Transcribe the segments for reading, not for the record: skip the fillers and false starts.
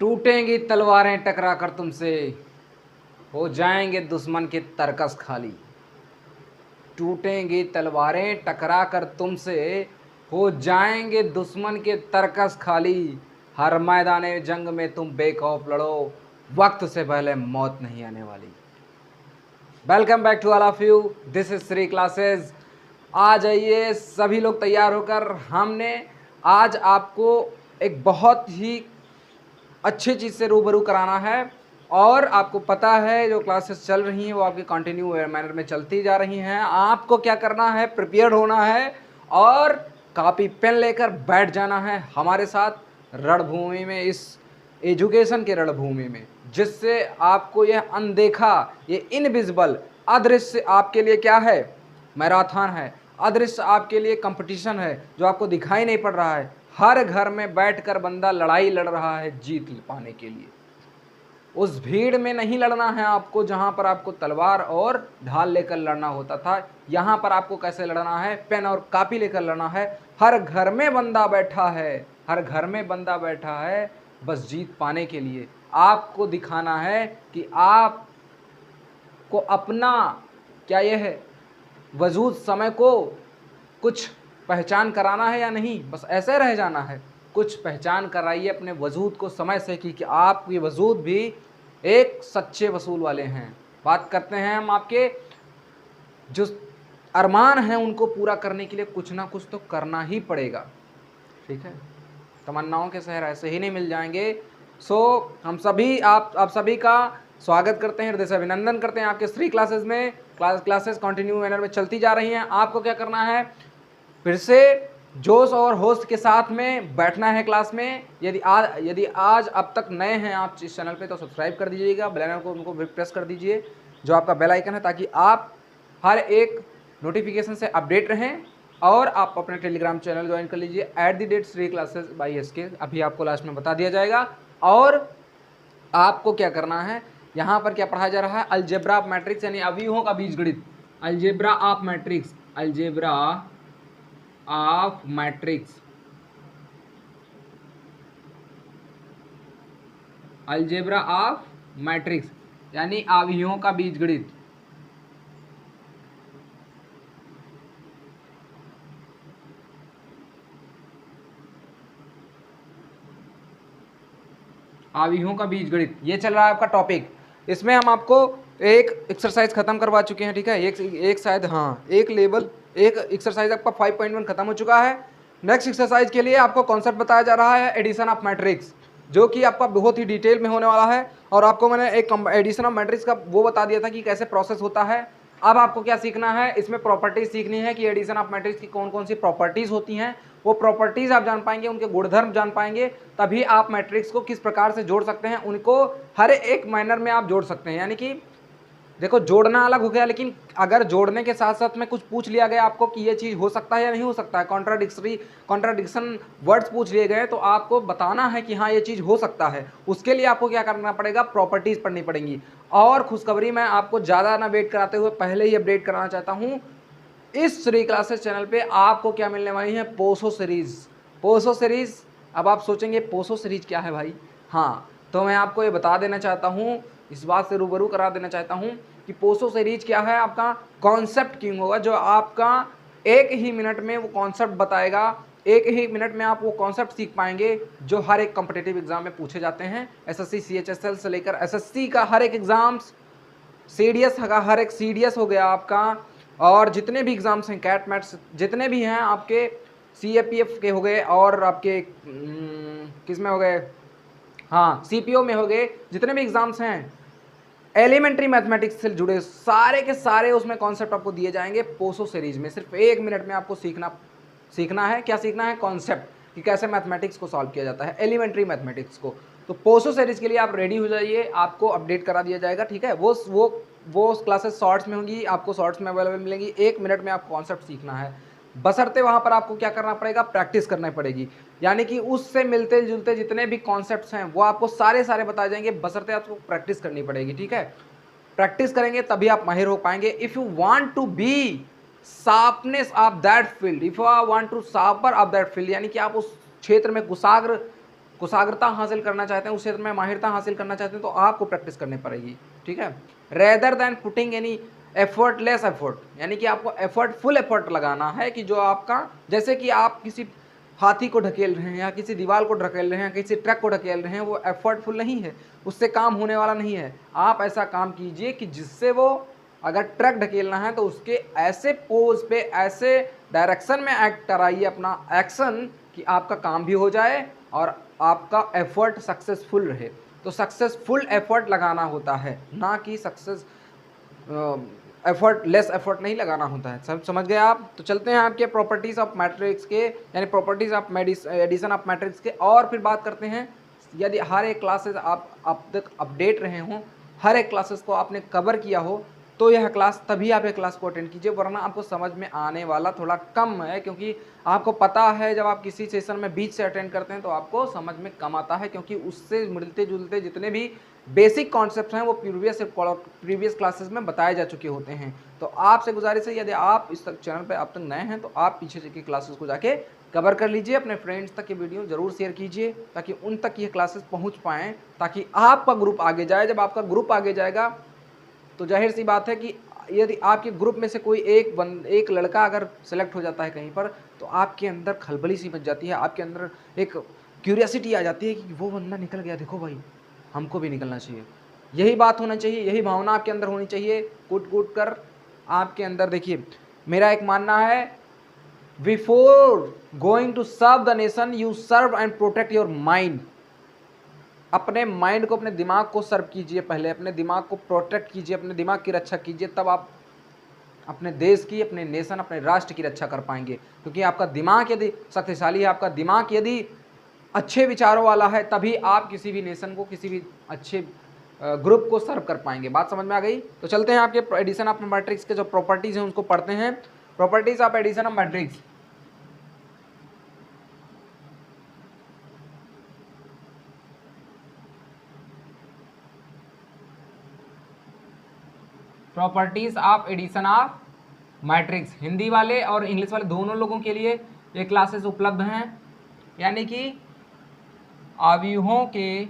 टूटेंगी तलवारें टकरा कर तुमसे, हो जाएंगे दुश्मन के तरकस खाली। टूटेंगी तलवारें टकरा कर तुमसे, हो जाएंगे दुश्मन के तरकस खाली। हर मैदाने जंग में तुम बेखौफ लड़ो, वक्त से पहले मौत नहीं आने वाली। Welcome back to all of you, this is Shri classes. आ जाइए सभी लोग तैयार होकर। हमने आज आपको एक बहुत ही अच्छी चीज़ से रूबरू कराना है और आपको पता है जो क्लासेस चल रही हैं वो आपकी कंटिन्यू मैनर में चलती जा रही हैं। आपको क्या करना है, प्रिपेयर होना है और कॉपी पेन लेकर बैठ जाना है हमारे साथ रणभूमि में, इस एजुकेशन के रणभूमि में, जिससे आपको यह अनदेखा, ये इनविजिबल अदृश्य आपके लिए क्या है, मैराथन है। अदृश्य आपके लिए कंपटीशन है जो आपको दिखाई नहीं पड़ रहा है। हर घर में बैठकर बंदा लड़ाई लड़ रहा है जीत पाने के लिए। उस भीड़ में नहीं लड़ना है आपको जहां पर आपको तलवार और ढाल लेकर लड़ना होता था। यहां पर आपको कैसे लड़ना है, पेन और कॉपी लेकर लड़ना है। हर घर में बंदा बैठा है, हर घर में बंदा बैठा है बस जीत पाने के लिए। आपको दिखाना है कि आप को अपना क्या यह है वजूद समय को कुछ पहचान कराना है या नहीं, बस ऐसे रह जाना है। कुछ पहचान कराइए अपने वजूद को समय से कि आपकी वजूद भी एक सच्चे वसूल वाले हैं। बात करते हैं हम आपके जो अरमान हैं उनको पूरा करने के लिए कुछ ना कुछ तो करना ही पड़ेगा, ठीक है। तमन्नाओं के शहर ऐसे ही नहीं मिल जाएंगे। हम सभी आप सभी का स्वागत करते हैं, हृदय से अभिनंदन करते हैं आपके श्री क्लासेस में। क्लासेस कंटिन्यू मैनर में चलती जा रही हैं। आपको क्या करना है, फिर से जोश और होश के साथ में बैठना है क्लास में। यदि आज अब तक नए हैं आप इस चैनल पे तो सब्सक्राइब कर दीजिएगा, बेल आइकन को उनको भी प्रेस कर दीजिए जो आपका बेल आइकन है, ताकि आप हर एक नोटिफिकेशन से अपडेट रहें। और आप अपने टेलीग्राम चैनल ज्वाइन कर लीजिए @श्री क्लासेस बाई SK, अभी आपको लास्ट में बता दिया जाएगा। और आपको क्या करना है, यहाँ पर क्या पढ़ाया जा रहा है, अलजेब्रा ऑफ मैट्रिक्स यानी अवयवों का बीजगणित। Algebra of matrix, algebra of matrix, algebra of matrix यानी अवयवों का बीजगणित। अवयवों का बीजगणित ये चल रहा है आपका टॉपिक। इसमें हम आपको एक एक्सरसाइज खत्म करवा चुके हैं, ठीक है। एक शायद हाँ एक लेवल एक एक्सरसाइज आपका 5.1 खत्म हो चुका है। नेक्स्ट एक्सरसाइज के लिए आपको कॉन्सेप्ट बताया जा रहा है एडिशन ऑफ मैट्रिक्स, जो कि आपका बहुत ही डिटेल में होने वाला है। और आपको मैंने एक एडिशन ऑफ मैट्रिक्स का वो बता दिया था कि कैसे प्रोसेस होता है। अब आपको क्या सीखना है, इसमें प्रॉपर्टीज सीखनी है कि एडिशन ऑफ मैट्रिक्स की कौन कौन सी प्रॉपर्टीज होती हैं। वो प्रॉपर्टीज आप जान पाएंगे, उनके गुणधर्म जान पाएंगे, तभी आप मैट्रिक्स को किस प्रकार से जोड़ सकते हैं, उनको हर एक माइनर में आप जोड़ सकते हैं। यानी कि देखो जोड़ना अलग हो गया, लेकिन अगर जोड़ने के साथ साथ में कुछ पूछ लिया गया आपको कि ये चीज़ हो सकता है या नहीं हो सकता है, कॉन्ट्राडिक्शन वर्ड्स पूछ लिए गए, तो आपको बताना है कि हाँ ये चीज़ हो सकता है। उसके लिए आपको क्या करना पड़ेगा, प्रॉपर्टीज पढ़नी पड़ेंगी। और खुशखबरी मैं आपको ज़्यादा ना वेट कराते हुए पहले ही अपडेट कराना चाहता हूँ, इस श्री क्लासेस चैनल पे आपको क्या मिलने वाली है, पोसो सीरीज। पोसो सीरीज, अब आप सोचेंगे पोसो सीरीज क्या है भाई, हाँ तो मैं आपको ये बता देना चाहता हूँ, इस बात से रूबरू करा देना चाहता हूँ कि पोसो सीरीज क्या है। आपका कॉन्सेप्ट किंग होगा, जो आपका एक ही मिनट में वो कॉन्सेप्ट बताएगा। एक ही मिनट में आप वो कॉन्सेप्ट सीख पाएंगे जो हर एक कॉम्पिटिटिव एग्जाम में पूछे जाते हैं। SSC CHSL से लेकर SSC का हर एक एग्जाम्स, CDS का हर एक CDS हो गया आपका, और जितने भी एग्जाम्स हैं कैट मैट्स जितने भी हैं आपके, CAPF के हो गए, और आपके किस में हो गए, हाँ CPO में हो गए, जितने भी एग्जाम्स हैं एलिमेंट्री मैथमेटिक्स से जुड़े सारे के सारे उसमें कॉन्सेप्ट आपको दिए जाएंगे पोसो सीरीज में। सिर्फ एक मिनट में आपको सीखना है, क्या सीखना है, कॉन्सेप्ट कि कैसे मैथमेटिक्स को सॉल्व किया जाता है, एलिमेंट्री मैथमेटिक्स को। तो पोसो सीरीज के लिए आप रेडी हो जाइए, आपको अपडेट करा दिया जाएगा, ठीक है। वो क्लासेस शॉर्ट्स में होंगी, आपको शॉर्ट्स में अवेलेबल मिलेंगी। एक मिनट में आपको कॉन्सेप्ट सीखना है, बशर्ते वहाँ पर आपको क्या करना पड़ेगा, प्रैक्टिस करना पड़ेगी। यानी कि उससे मिलते जुलते जितने भी कॉन्सेप्ट्स हैं वो आपको सारे बताए जाएंगे, बशर्ते आपको प्रैक्टिस करनी पड़ेगी, ठीक है। प्रैक्टिस करेंगे तभी आप माहिर हो पाएंगे। If you want to be sharpness of that field, if you want to sharper of that field, यानी कि आप उस क्षेत्र में कुशाग्र कुशाग्रता हासिल करना चाहते हैं, उस क्षेत्र में माहिरता हासिल करना चाहते हैं, तो आपको प्रैक्टिस करनी पड़ेगी। ठीक है, rather than putting any effortless effort, यानी कि आपको एफर्ट फुल एफर्ट लगाना है कि जो आपका, जैसे कि आप किसी हाथी को ढकेल रहे हैं या किसी दीवार को ढकेल रहे हैं, किसी ट्रक को ढकेल रहे हैं, वो एफर्टफुल नहीं है, उससे काम होने वाला नहीं है। आप ऐसा काम कीजिए कि जिससे वो, अगर ट्रक ढकेलना है तो उसके ऐसे पोज पे, ऐसे डायरेक्शन में एक्ट कराइए अपना एक्शन कि आपका काम भी हो जाए और आपका एफर्ट सक्सेसफुल रहे। तो सक्सेसफुल एफर्ट लगाना होता है, ना कि सक्सेस एफर्ट लेस एफर्ट नहीं लगाना होता है। सब समझ गए आप? तो चलते हैं आपके प्रॉपर्टीज ऑफ मैट्रिक्स के, यानी properties of addition of matrix के, और फिर बात करते हैं यदि हर एक क्लासेस आप अब तक अपडेट रहे हों, हर एक क्लासेस को आपने कवर किया हो, तो यह क्लास, तभी आप यह क्लास को अटेंड कीजिए, वरना आपको समझ में आने वाला थोड़ा कम है, क्योंकि आपको पता है जब आप किसी सेशन में बीच से अटेंड करते हैं तो आपको समझ में कम आता है, क्योंकि उससे मिलते जुलते जितने भी बेसिक कॉन्सेप्ट्स हैं वो प्रीवियस क्लासेस में बताए जा चुके होते हैं। तो आपसे गुजारिश है, यदि आप इस चैनल पर अब तक नए हैं तो आप पीछे की क्लासेस को जाके कवर कर लीजिए, अपने फ्रेंड्स तक ये वीडियो जरूर शेयर कीजिए ताकि उन तक ये क्लासेस पहुंच पाएँ, ताकि आपका ग्रुप आगे जाए। जब आपका ग्रुप आगे जाएगा तो जाहिर सी बात है कि यदि आपके ग्रुप में से कोई एक लड़का अगर सेलेक्ट हो जाता है कहीं पर, तो आपके अंदर खलबली सी मच जाती है, आपके अंदर एक क्यूरियोसिटी आ जाती है कि वो बंदा निकल गया, देखो भाई हमको भी निकलना चाहिए। यही बात होना चाहिए, यही भावना आपके अंदर होनी चाहिए, कूट कूट कर आपके अंदर। देखिए, मेरा एक मानना है, before going to serve the nation you serve and protect your mind. अपने माइंड को, अपने दिमाग को सर्व कीजिए, पहले अपने दिमाग को प्रोटेक्ट कीजिए, अपने दिमाग की रक्षा कीजिए, तब आप अपने देश की, अपने नेशन, अपने राष्ट्र की रक्षा कर पाएंगे। क्योंकि आपका दिमाग यदि शक्तिशाली है, आपका दिमाग यदि अच्छे विचारों वाला है, तभी आप किसी भी नेशन को, किसी भी अच्छे ग्रुप को सर्व कर पाएंगे। बात समझ में आ गई? तो चलते हैं आपके एडिशन ऑफ मैट्रिक्स के जो प्रॉपर्टीज हैं उसको पढ़ते हैं। Properties of addition of matrix. Properties of addition of matrix, Hindi वाले और इंग्लिश वाले दोनों लोगों के लिए ये क्लासेस उपलब्ध हैं। यानी कि अवयवों के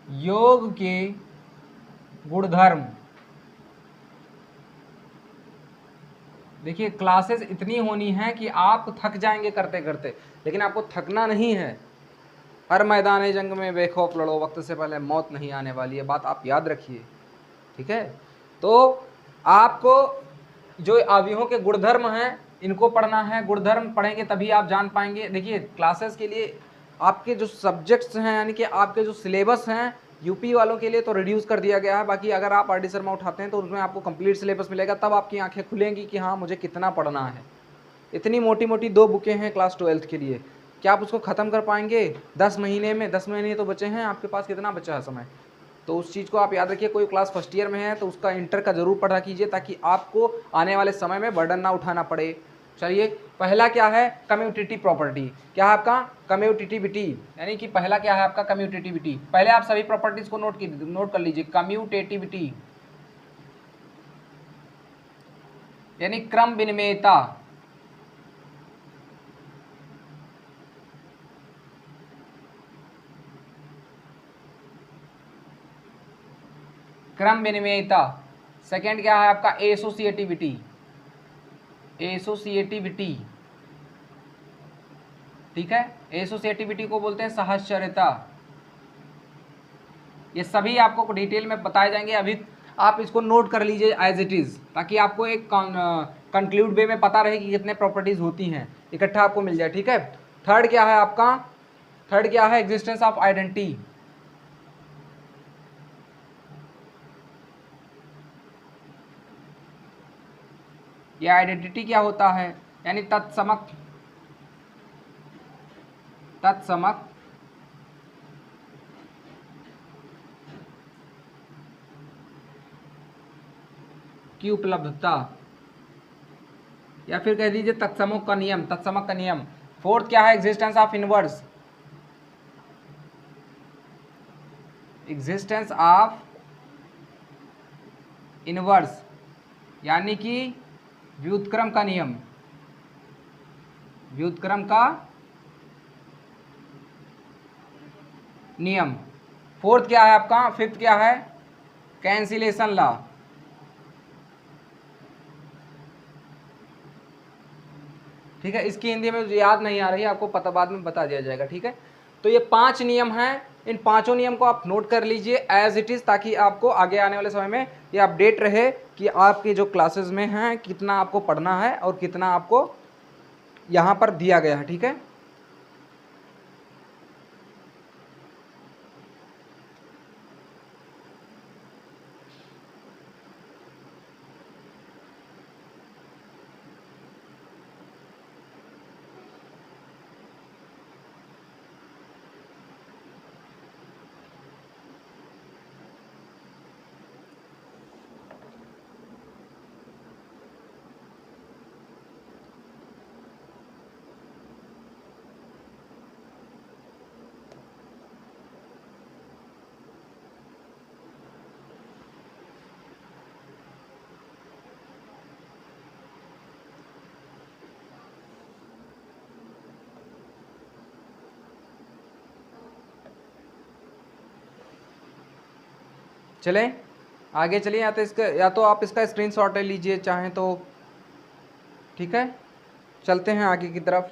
योग के गुणधर्म। देखिए, क्लासेस इतनी होनी है कि आप थक जाएंगे करते करते, लेकिन आपको थकना नहीं है। हर मैदान जंग में बेखौफ लड़ो, वक्त से पहले मौत नहीं आने वाली है, बात आप याद रखिए। ठीक है, तो आपको जो अवयवों के गुणधर्म हैं इनको पढ़ना है। गुणधर्म पढ़ेंगे तभी आप जान पाएंगे। देखिए, क्लासेस के लिए आपके जो सब्जेक्ट्स हैं, यानी कि आपके जो सिलेबस हैं, यूपी वालों के लिए तो रिड्यूस कर दिया गया है। बाकी अगर आप आर.डी. शर्मा उठाते हैं तो उसमें आपको कंप्लीट सिलेबस मिलेगा, तब आपकी आंखें खुलेंगी कि हाँ मुझे कितना पढ़ना है। इतनी मोटी मोटी 2 बुकें हैं क्लास 12th के लिए, क्या आप उसको ख़त्म कर पाएंगे 10 महीने में? 10 महीने तो बचे हैं, आपके पास कितना बचा है समय? तो उस चीज़ को आप याद रखिए। कोई क्लास फर्स्ट ईयर में है तो उसका इंटर का जरूर पढ़ा कीजिए, ताकि आपको आने वाले समय में बर्डन ना उठाना पड़े। चलिए, पहला क्या है? Commutative property. क्या है आपका? कम्यूटेटिविटी। यानी कि पहला क्या है आपका? कम्यूटेटिविटी। पहले आप सभी प्रॉपर्टीज को नोट कर लीजिए। कम्यूटेटिविटी यानी क्रम विनिमेयता। क्रम विनिमेयता। सेकंड क्या है आपका? एसोसिएटिविटी। एसोसिएटिविटी, ठीक है, एसोसिएटिविटी को बोलते हैं सहचर्यता। ये सभी आपको डिटेल में बताए जाएंगे, अभी आप इसको नोट कर लीजिए एज इट इज, ताकि आपको एक कंक्लूड वे में पता रहे कि कितने प्रॉपर्टीज होती हैं, इकट्ठा आपको मिल जाए। ठीक है, थर्ड क्या है आपका? थर्ड क्या है? Existence of identity. ये आइडेंटिटी क्या होता है? यानी तत्समक की उपलब्धता, या फिर कह दीजिए तत्समक का नियम। तत्समक का नियम। फोर्थ क्या है? Existence of inverse. Existence of inverse यानी कि व्युत्क्रम का नियम। व्युत्क्रम का नियम। फोर्थ क्या है आपका, फिफ्थ क्या है, कैंसिलेशन लॉ। ठीक है, इसकी हिंदी में याद नहीं आ रही है, आपको पता बाद में बता दिया जाएगा। ठीक है, तो ये 5 नियम हैं, इन पांचों नियम को आप नोट कर लीजिए एज इट इज, ताकि आपको आगे आने वाले समय में ये अपडेट रहे कि आपके जो क्लासेस में हैं कितना आपको पढ़ना है और कितना आपको यहाँ पर दिया गया है। ठीक है, चलें आगे चलिए, या तो आप इसका स्क्रीनशॉट ले लीजिए चाहें तो। ठीक है, चलते हैं आगे की तरफ।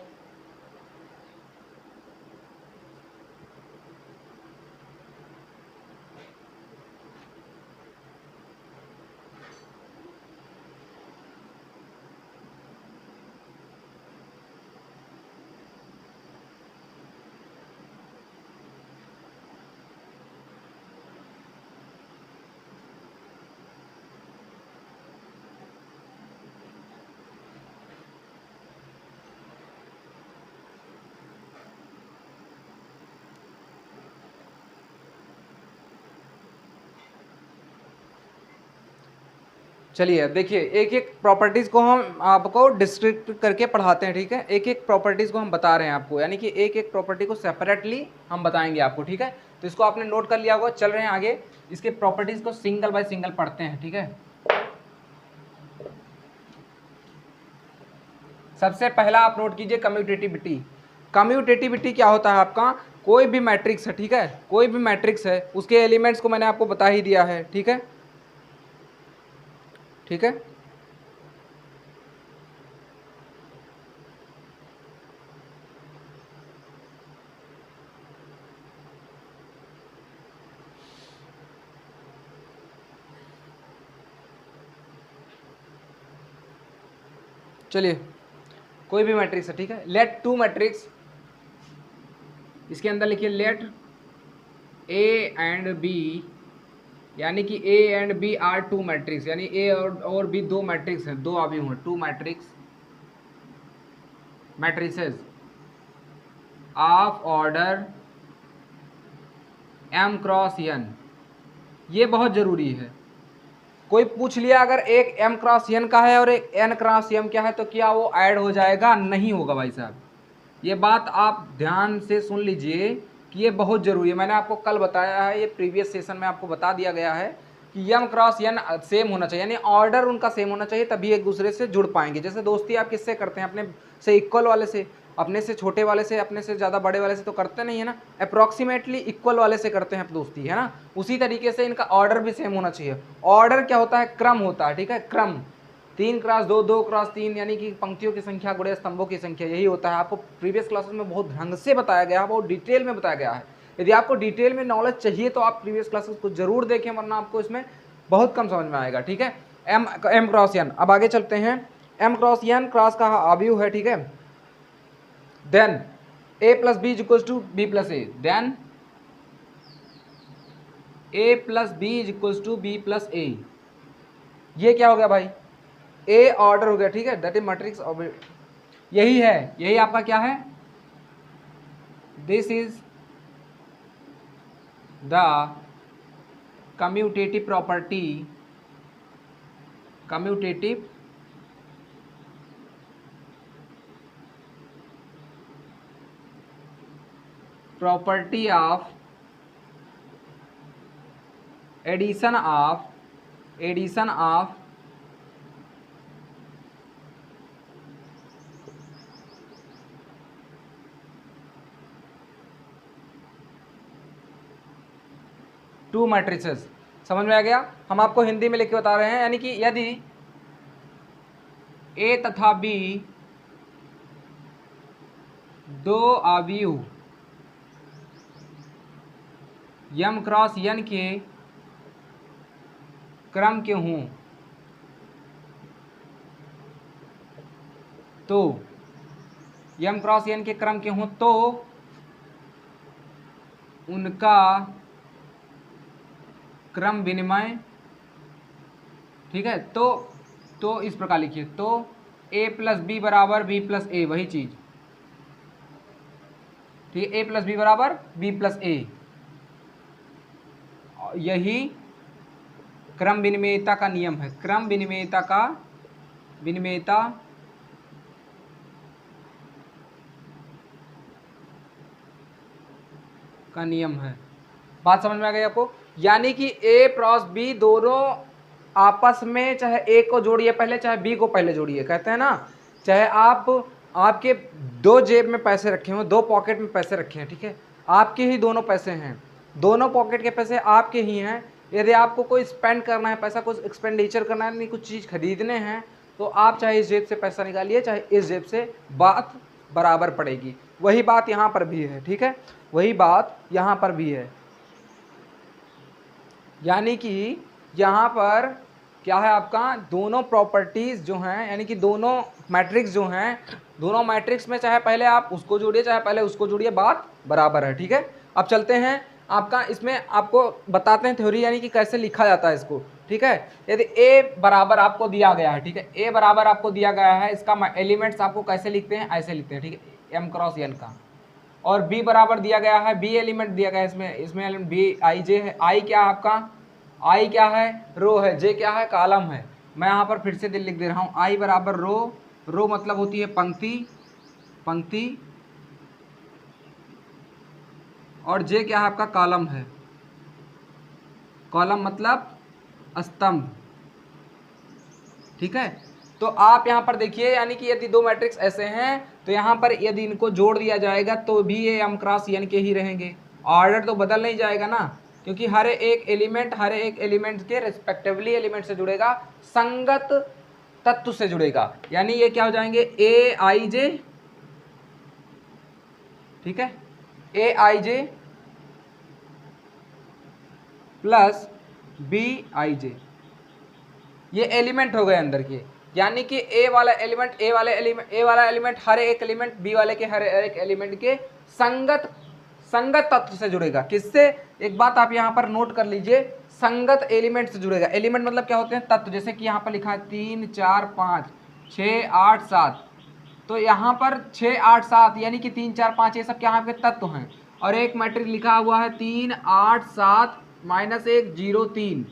चलिए देखिए, एक एक प्रॉपर्टीज़ को हम आपको डिस्क्रिप्ट करके पढ़ाते हैं। ठीक है, एक एक प्रॉपर्टीज़ को हम बता रहे हैं आपको, यानी कि एक एक प्रॉपर्टी को सेपरेटली हम बताएंगे आपको। ठीक है, तो इसको आपने नोट कर लिया होगा। चल रहे हैं आगे, इसके प्रॉपर्टीज़ को सिंगल बाय सिंगल पढ़ते हैं। ठीक है, सबसे पहला आप नोट कीजिए कम्यूटेटिविटी। कम्यूटेटिविटी क्या होता है आपका, कोई भी मैट्रिक्स है, ठीक है, कोई भी मैट्रिक्स है, उसके एलिमेंट्स को मैंने आपको बता ही दिया है। ठीक है, ठीक है, चलिए कोई भी मैट्रिक्स है। ठीक है, लेट टू मैट्रिक्स, इसके अंदर लिखिए लेट ए एंड बी, यानी कि A and B are two matrix, यानी ए और बी दो मैट्रिक्स हैं, दो अभी हुए two matrix, matrices of order M cross N. ये बहुत ज़रूरी है। कोई पूछ लिया अगर एक m क्रॉस n का है और एक n क्रॉस m क्या है, तो क्या वो ऐड हो जाएगा? नहीं होगा भाई साहब। ये बात आप ध्यान से सुन लीजिए कि ये बहुत ज़रूरी है। मैंने आपको कल बताया है, ये प्रीवियस सेशन में आपको बता दिया गया है कि m क्रॉस n सेम होना चाहिए, यानी ऑर्डर उनका सेम होना चाहिए, तभी एक दूसरे से जुड़ पाएंगे। जैसे दोस्ती आप किससे करते हैं? अपने से इक्वल वाले से, अपने से छोटे वाले से, अपने से ज़्यादा बड़े वाले से तो करते नहीं है ना, अप्रॉक्सीमेटली इक्वल वाले से करते हैं दोस्ती, है ना। उसी तरीके से इनका ऑर्डर भी सेम होना चाहिए। ऑर्डर क्या होता है? क्रम होता है। ठीक है, क्रम 3 क्रॉस 2, 2 क्रॉस 3, यानी कि पंक्तियों की संख्या गुणे स्तंभों की संख्या, यही होता है। आपको प्रीवियस क्लासेस में बहुत ढंग से बताया गया है, बहुत डिटेल में बताया गया है। यदि आपको डिटेल में नॉलेज चाहिए तो आप प्रीवियस क्लासेस को जरूर देखें, वरना आपको इसमें बहुत कम समझ में आएगा। ठीक है, एम क्रॉस एन। अब आगे चलते हैं। एम क्रॉस एन क्रॉस का अवयव है। ठीक है, then a plus B equals to B plus A, then a plus B equals to B plus A. ये क्या हो गया भाई? ए ऑर्डर हो गया। ठीक है, दैट इज मैट्रिक्स ऑफ, यही है, यही आपका क्या है? This is the commutative property, commutative property of addition of two matrices. समझ में आ गया? हम आपको हिंदी में लिख के बता रहे हैं, यानी कि यदि ए तथा बी दो अवयव यम क्रॉस यन के क्रम के हों तो यम क्रॉस यन के क्रम के हों तो उनका क्रम विनिमय, ठीक है, तो इस प्रकार लिखिए, तो a प्लस बी बराबर बी प्लस ए, वही चीज, ठीक है, a प्लस बी बराबर बी प्लस ए, यही क्रम विनिमयता का नियम है। क्रम विनिमयता का नियम है। बात समझ में आ गई आपको? यानी कि ए क्रॉस बी दोनों आपस में, चाहे ए को जोड़िए पहले चाहे बी को पहले जोड़िए, कहते हैं ना, चाहे आपके दो जेब में पैसे रखे हों, दो पॉकेट में पैसे रखे हैं, ठीक है, आपके ही दोनों पैसे हैं, दोनों पॉकेट के पैसे आपके ही हैं। यदि आपको कोई स्पेंड करना है पैसा, कुछ एक्सपेंडिचर करना है, नहीं कुछ चीज़ खरीदने हैं, तो आप चाहे इस जेब से पैसा निकालिए चाहे इस जेब से, बात बराबर पड़ेगी। वही बात यहाँ पर भी है, ठीक है, वही बात यहाँ पर भी है। यानी कि यहाँ पर क्या है आपका, दोनों प्रॉपर्टीज़ जो हैं, यानी कि दोनों मैट्रिक्स जो हैं, दोनों मैट्रिक्स में चाहे पहले आप उसको जोड़िए चाहे पहले उसको जोड़िए, बात बराबर है, ठीक है। अब चलते हैं आपका, इसमें आपको बताते हैं थ्योरी, यानी कि कैसे लिखा जाता है इसको, ठीक है। यदि a बराबर आपको दिया गया है, ठीक है, a बराबर आपको दिया गया है, इसका एलिमेंट्स आपको कैसे लिखते हैं, ऐसे लिखते हैं, ठीक है, m क्रॉस n का, और b बराबर दिया गया है, b एलिमेंट दिया गया है, इसमें एलिमेंट b i j है, i क्या है आपका, i क्या है, रो है, j क्या है, कॉलम है। मैं यहाँ पर फिर से लिख दे रहा हूँ, i बराबर रो मतलब होती है पंक्ति, और j क्या है आपका, कॉलम है, कॉलम मतलब स्तंभ, ठीक है। तो आप यहाँ पर देखिए, यानी कि यदि दो मैट्रिक्स ऐसे हैं तो यहाँ पर यदि इनको जोड़ दिया जाएगा तो भी ये m क्रॉस n के ही रहेंगे, ऑर्डर तो बदल नहीं जाएगा ना, क्योंकि हर एक एलिमेंट के रिस्पेक्टिवली एलिमेंट से जुड़ेगा, संगत तत्व से जुड़ेगा, यानी ये क्या हो जाएंगे, ए आई जे, ठीक है, ए आई जे प्लस बी आई जे, ये एलिमेंट हो गए अंदर के, यानी कि ए वाला एलिमेंट हर एक एलिमेंट बी वाले के हर एक एलिमेंट के संगत तत्व से जुड़ेगा। किससे? एक बात आप यहाँ पर नोट कर लीजिए, संगत एलिमेंट से जुड़ेगा। एलिमेंट मतलब क्या होते हैं, तत्व, जैसे कि यहाँ पर लिखा है 3 4 5 6 8 7, तो यहाँ पर 6 8 7 यानी कि 3 4 5 ये सब क्या आपके तत्व हैं, और एक मैट्रिक्स लिखा हुआ है 3 8 7 -1 0 3,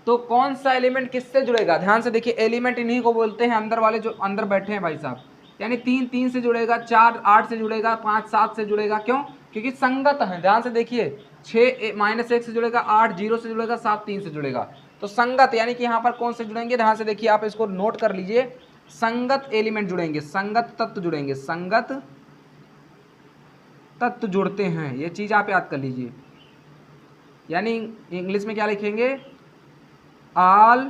तो कौन सा एलिमेंट किससे जुड़ेगा, ध्यान से देखिए, एलिमेंट इन्हीं को बोलते हैं, अंदर वाले जो अंदर बैठे हैं भाई साहब, यानी 3 3 से जुड़ेगा, 4 8 से जुड़ेगा, 5 7 से जुड़ेगा, क्यों, क्योंकि संगत है। ध्यान से देखिए, 6 -1 से जुड़ेगा, 8 0 से जुड़ेगा, 7 3 से जुड़ेगा, तो संगत, यानी कि यहाँ पर कौन से जुड़ेंगे, ध्यान से देखिए, आप इसको नोट कर लीजिए, संगत एलिमेंट जुड़ेंगे, संगत तत्व जुड़ेंगे, संगत तत्व जुड़ते हैं, ये चीज आप याद कर लीजिए। यानी इंग्लिश में क्या लिखेंगे, all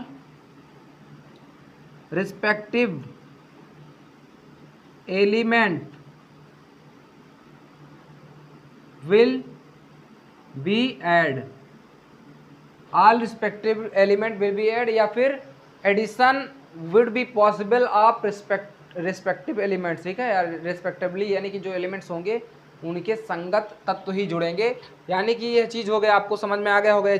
respective element will be add, all respective element will be add, या फिर addition would be possible of respective elements, ठीक है, respectively, यानी कि जो एलिमेंट्स होंगे उनके संगत तत्व ही जुड़ेंगे, यानी कि यह चीज़ हो गया, आपको समझ में आ गया होगा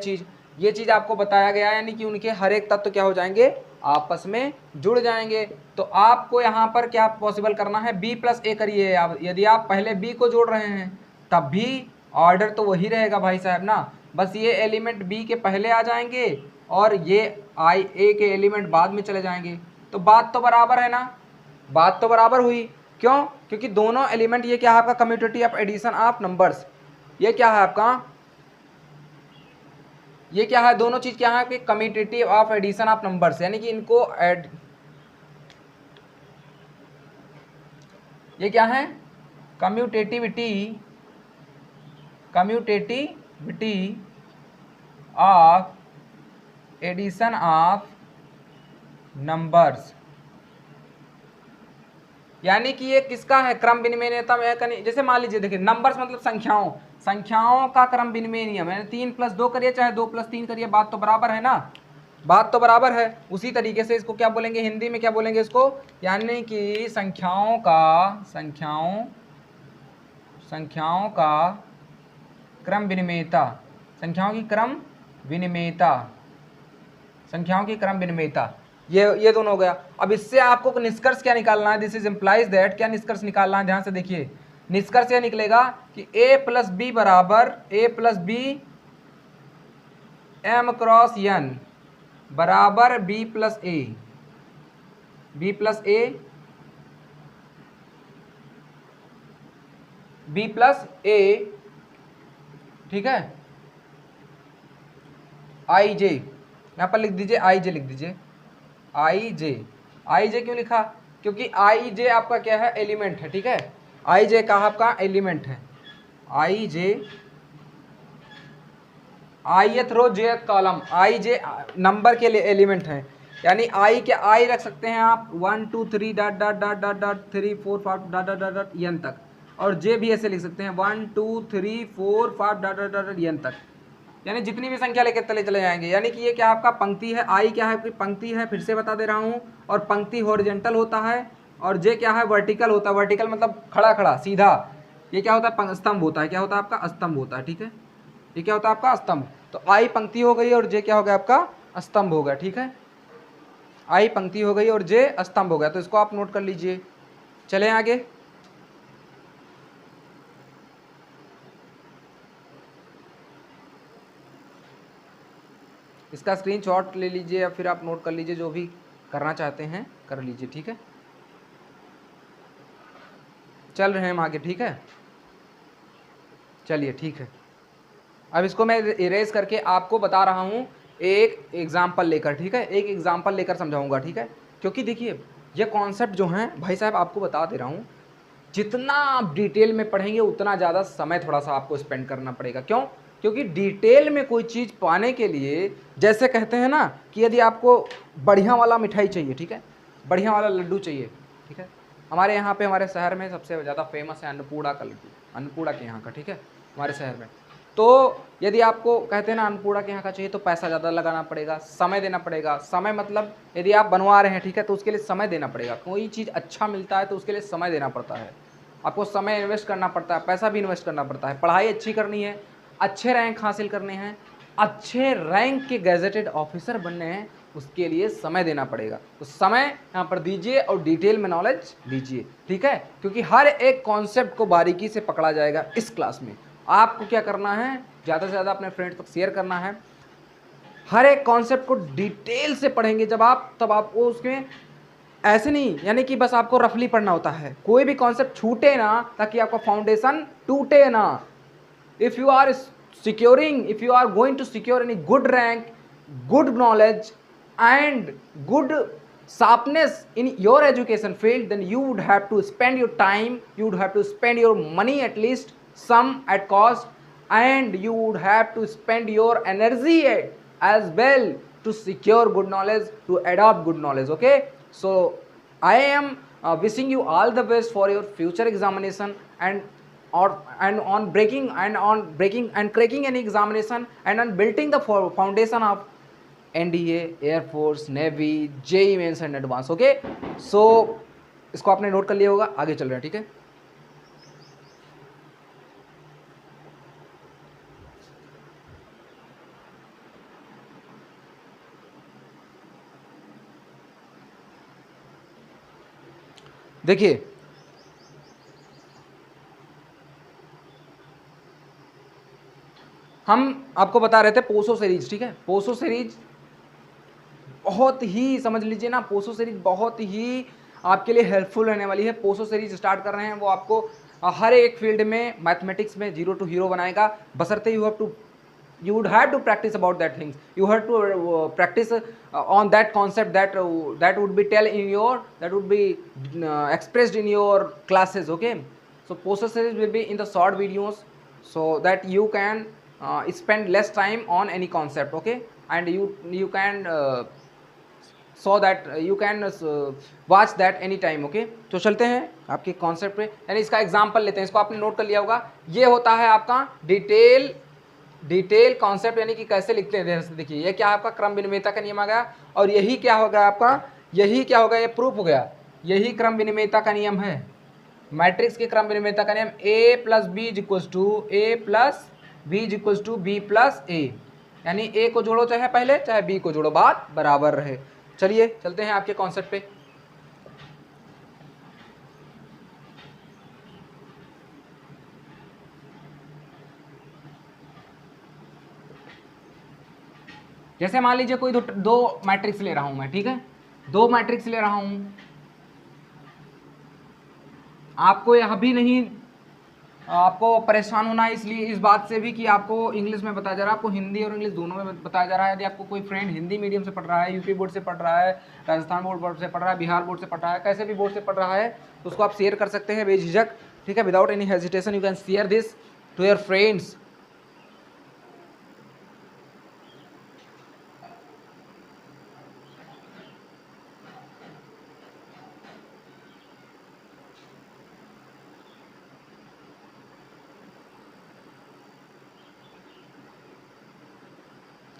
ये चीज़ आपको बताया गया है, यानी कि उनके हर एक तत्व क्या हो जाएंगे, आपस में जुड़ जाएंगे। तो आपको यहाँ पर क्या पॉसिबल करना है, b प्लस ए करिए, यदि आप पहले b को जोड़ रहे हैं तब भी ऑर्डर तो वही रहेगा भाई साहब ना, बस ये एलिमेंट b के पहले आ जाएंगे और ये a के एलिमेंट बाद में चले जाएंगे, तो बात तो बराबर है ना, बात तो बराबर हुई, क्यों, क्योंकि दोनों एलिमेंट, ये क्या है आपका, commutative of addition of numbers, ये क्या है आपका, ये क्या है, दोनों चीज क्या है कि commutative of addition of numbers, यानी कि इनको ऐड, ये क्या है, commutativity of addition of numbers, यानी कि ये किसका है, क्रम विनिमय नियम है। जैसे मान लीजिए देखिए नंबर्स मतलब संख्याओं, संख्याओं का क्रम विनिमय नियम है। 3 + 2 करिए चाहे 2 + 3 करिए, बात तो बराबर है ना, बात तो बराबर है। उसी तरीके से इसको क्या बोलेंगे, हिंदी में क्या बोलेंगे इसको, यानी कि संख्याओं का क्रम विनिमयता, संख्याओं की क्रम विनिमयता, ये दोनों हो गया। अब इससे आपको निष्कर्ष क्या निकालना है, दिस इज इम्प्लाइज दैट, क्या निष्कर्ष निकालना है, ध्यान से देखिए। निष्कर्ष यह निकलेगा कि a + b बराबर m × n बराबर b + a, ठीक है। आई जे यहाँ पर लिख दीजिए, आई जे लिख दीजिए, आई जे क्यों लिखा, क्योंकि आई जे आपका क्या है, एलिमेंट है, ठीक है। आई जे का आपका एलिमेंट है, आई जे ith रो jth कॉलम, आई जे नंबर के लिए एलिमेंट है, यानी आई के आई रख सकते हैं आप 1 2 3 dot dot dot dot dot 3 4 5 dot dot dot n तक, और जे भी ऐसे लिख सकते हैं 1 2 3 4 5 डॉट डॉट डॉट n तक, यानी जितनी भी संख्या लेकर चले जाएंगे। यानी कि ये क्या आपका पंक्ति है, आई क्या है आपकी पंक्ति है, फिर से बता दे रहा हूँ, और पंक्ति हॉरिजॉन्टल होता है, और जे क्या है वर्टिकल होता है, वर्टिकल मतलब खड़ा सीधा। ये क्या होता है, स्तंभ होता है, क्या होता है आपका, स्तंभ होता है, ठीक है। ये क्या होता है आपका, स्तंभ। तो आई पंक्ति हो गई और जे क्या हो गया आपका, स्तंभ हो गया, ठीक है। आई पंक्ति हो गई और जे स्तंभ हो गया, तो इसको आप नोट कर लीजिए। चलें आगे, इसका स्क्रीनशॉट ले लीजिए या फिर आप नोट कर लीजिए, जो भी करना चाहते हैं कर लीजिए, ठीक है। चल रहे हैं हम आगे, ठीक है, चलिए ठीक है। अब इसको मैं इरेज करके आपको बता रहा हूँ एक एग्जाम्पल लेकर, ठीक है, एक एग्जाम्पल लेकर समझाऊंगा, ठीक है। क्योंकि देखिए ये कॉन्सेप्ट जो हैं भाई साहब, आपको बता दे रहा हूँ, जितना आप डिटेल में पढ़ेंगे उतना ज़्यादा समय थोड़ा सा आपको स्पेंड करना पड़ेगा। क्यों, क्योंकि डिटेल में कोई चीज़ पाने के लिए, जैसे कहते हैं ना कि यदि आपको बढ़िया वाला मिठाई चाहिए, ठीक है, बढ़िया वाला लड्डू चाहिए, ठीक है, हमारे यहाँ पे हमारे शहर में सबसे ज़्यादा फेमस है अन्नपूर्णा का लड्डू, अन्नपूर्णा के यहाँ का, ठीक है, हमारे शहर में। तो यदि आपको कहते हैं ना अन्नपूर्णा के यहाँ का चाहिए, तो पैसा ज़्यादा लगाना पड़ेगा, समय देना पड़ेगा। समय मतलब यदि आप बनवा रहे हैं, ठीक है, तो उसके लिए समय देना पड़ेगा। कोई चीज़ अच्छा मिलता है तो उसके लिए समय देना पड़ता है, आपको समय इन्वेस्ट करना पड़ता है, पैसा भी इन्वेस्ट करना पड़ता है। पढ़ाई अच्छी करनी है, अच्छे रैंक हासिल करने हैं, अच्छे रैंक के गैजेटेड ऑफिसर बनने हैं, उसके लिए समय देना पड़ेगा। तो समय यहाँ पर दीजिए और डिटेल में नॉलेज लीजिए, ठीक है, क्योंकि हर एक कॉन्सेप्ट को बारीकी से पकड़ा जाएगा इस क्लास में। आपको क्या करना है, ज़्यादा से ज़्यादा अपने फ्रेंड्स तक शेयर करना है। हर एक कॉन्सेप्ट को डिटेल से पढ़ेंगे जब आप, तब आपको उसमें ऐसे नहीं, यानी कि बस आपको रफली पढ़ना होता है, कोई भी कॉन्सेप्ट छूटे ना, ताकि आपका फाउंडेशन टूटे ना। If you are securing, if you are going to secure any good rank, good knowledge and good sharpness in your education field, then you would have to spend your time, you would have to spend your money, at least some at cost, and you would have to spend your energy as well to secure good knowledge, to adopt good knowledge. Okay, so I am wishing you all the best for your future examination, and on breaking and cracking any examination, and on building the foundation of NDA, Air Force, Navy, JEE Mains and Advance. Okay, so इसको आपने note कर लिया होगा, आगे चल रहे हैं, ठीक है। देखिए हम आपको बता रहे थे पोसो सीरीज, ठीक है, पोसो सीरीज बहुत ही, समझ लीजिए ना, पोसो सीरीज बहुत ही आपके लिए हेल्पफुल रहने वाली है। पोसो सीरीज स्टार्ट कर रहे हैं, वो आपको हर एक फील्ड में, मैथमेटिक्स में 0 to हीरो बनाएगा, बशर्ते you would have to practice about that things, you have to practice on that concept that would be expressed in your classes. Okay, so poster series will be in the short videos, so that you can spend less time on any concept, okay, and you can so that you can watch that any time, okay। तो चलते हैं आपके concept पे, यानी इसका example लेते हैं, इसको आपने नोट कर लिया होगा। ये होता है आपका डिटेल कॉन्सेप्ट, यानी कि कैसे लिखते हैं। देखिए ये क्या है आपका क्रम विनिमयता का नियम आ गया, और यही क्या होगा आपका, यही क्या होगा, ये प्रूफ हो गया, यही क्रम विनिमयता का नियम है। मैट्रिक्स के क्रम विनिमयता का नियम a plus B is equals to A plus B is equals to B plus A, यानी a को जोड़ो चाहे पहले चाहे b को जोड़ो, बात बराबर रहे। चलिए चलते हैं आपके कॉन्सेप्ट पे। जैसे मान लीजिए कोई दो मैट्रिक्स ले रहा हूं मैं, ठीक है, दो मैट्रिक्स ले रहा हूं, आपको यह भी नहीं आपको परेशान होना है इसलिए इस बात से भी कि आपको इंग्लिश में बताया जा रहा है, आपको हिंदी और इंग्लिश दोनों में बताया जा रहा है। यदि आपको कोई फ्रेंड हिंदी मीडियम से पढ़ रहा है, यूपी बोर्ड से पढ़ रहा है, राजस्थान बोर्ड से पढ़ रहा है, बिहार बोर्ड से पढ़ रहा है, कैसे भी बोर्ड से पढ़ रहा है, तो उसको आप शेयर कर सकते हैं बेझिझक, ठीक है, without any hesitation you can share this to your friends.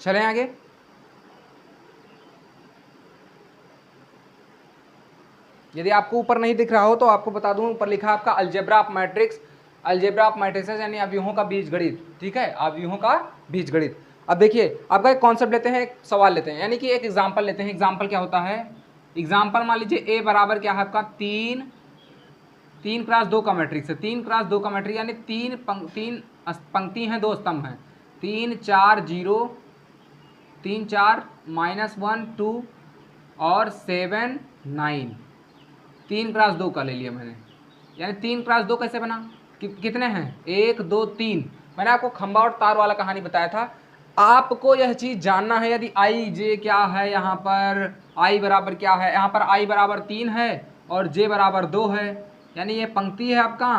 चलें आगे। यदि आपको ऊपर नहीं दिख रहा हो तो आपको बता दूं, ऊपर लिखा आपका algebra of matrix, algebra of matrices यानी अवयवों का बीजगणित, ठीक है, अवयवों का बीजगणित। अब देखिए आपका एक कॉन्सेप्ट लेते हैं, एक सवाल लेते हैं, यानी कि एक एग्जाम्पल लेते हैं। एग्जाम्पल क्या होता है, एग्जाम्पल मान लीजिए ए बराबर क्या है आपका 3x2 का मैट्रिक्स है, 3x2 का मैट्रिक्स यानी तीन पंक्ति हैं, दो स्तंभ हैं, 3 4 0 3 4 -1 2 और 7 9, 3x2 का ले लिया मैंने, यानी 3x2 कैसे बना, कितने हैं 1 2 3। मैंने आपको खंबा और तार वाला कहानी बताया था। आपको यह चीज़ जानना है यदि आई जे क्या है, यहाँ पर आई बराबर क्या है, यहाँ पर आई बराबर 3 है और जे बराबर 2 है, यानी ये पंक्ति है आपका,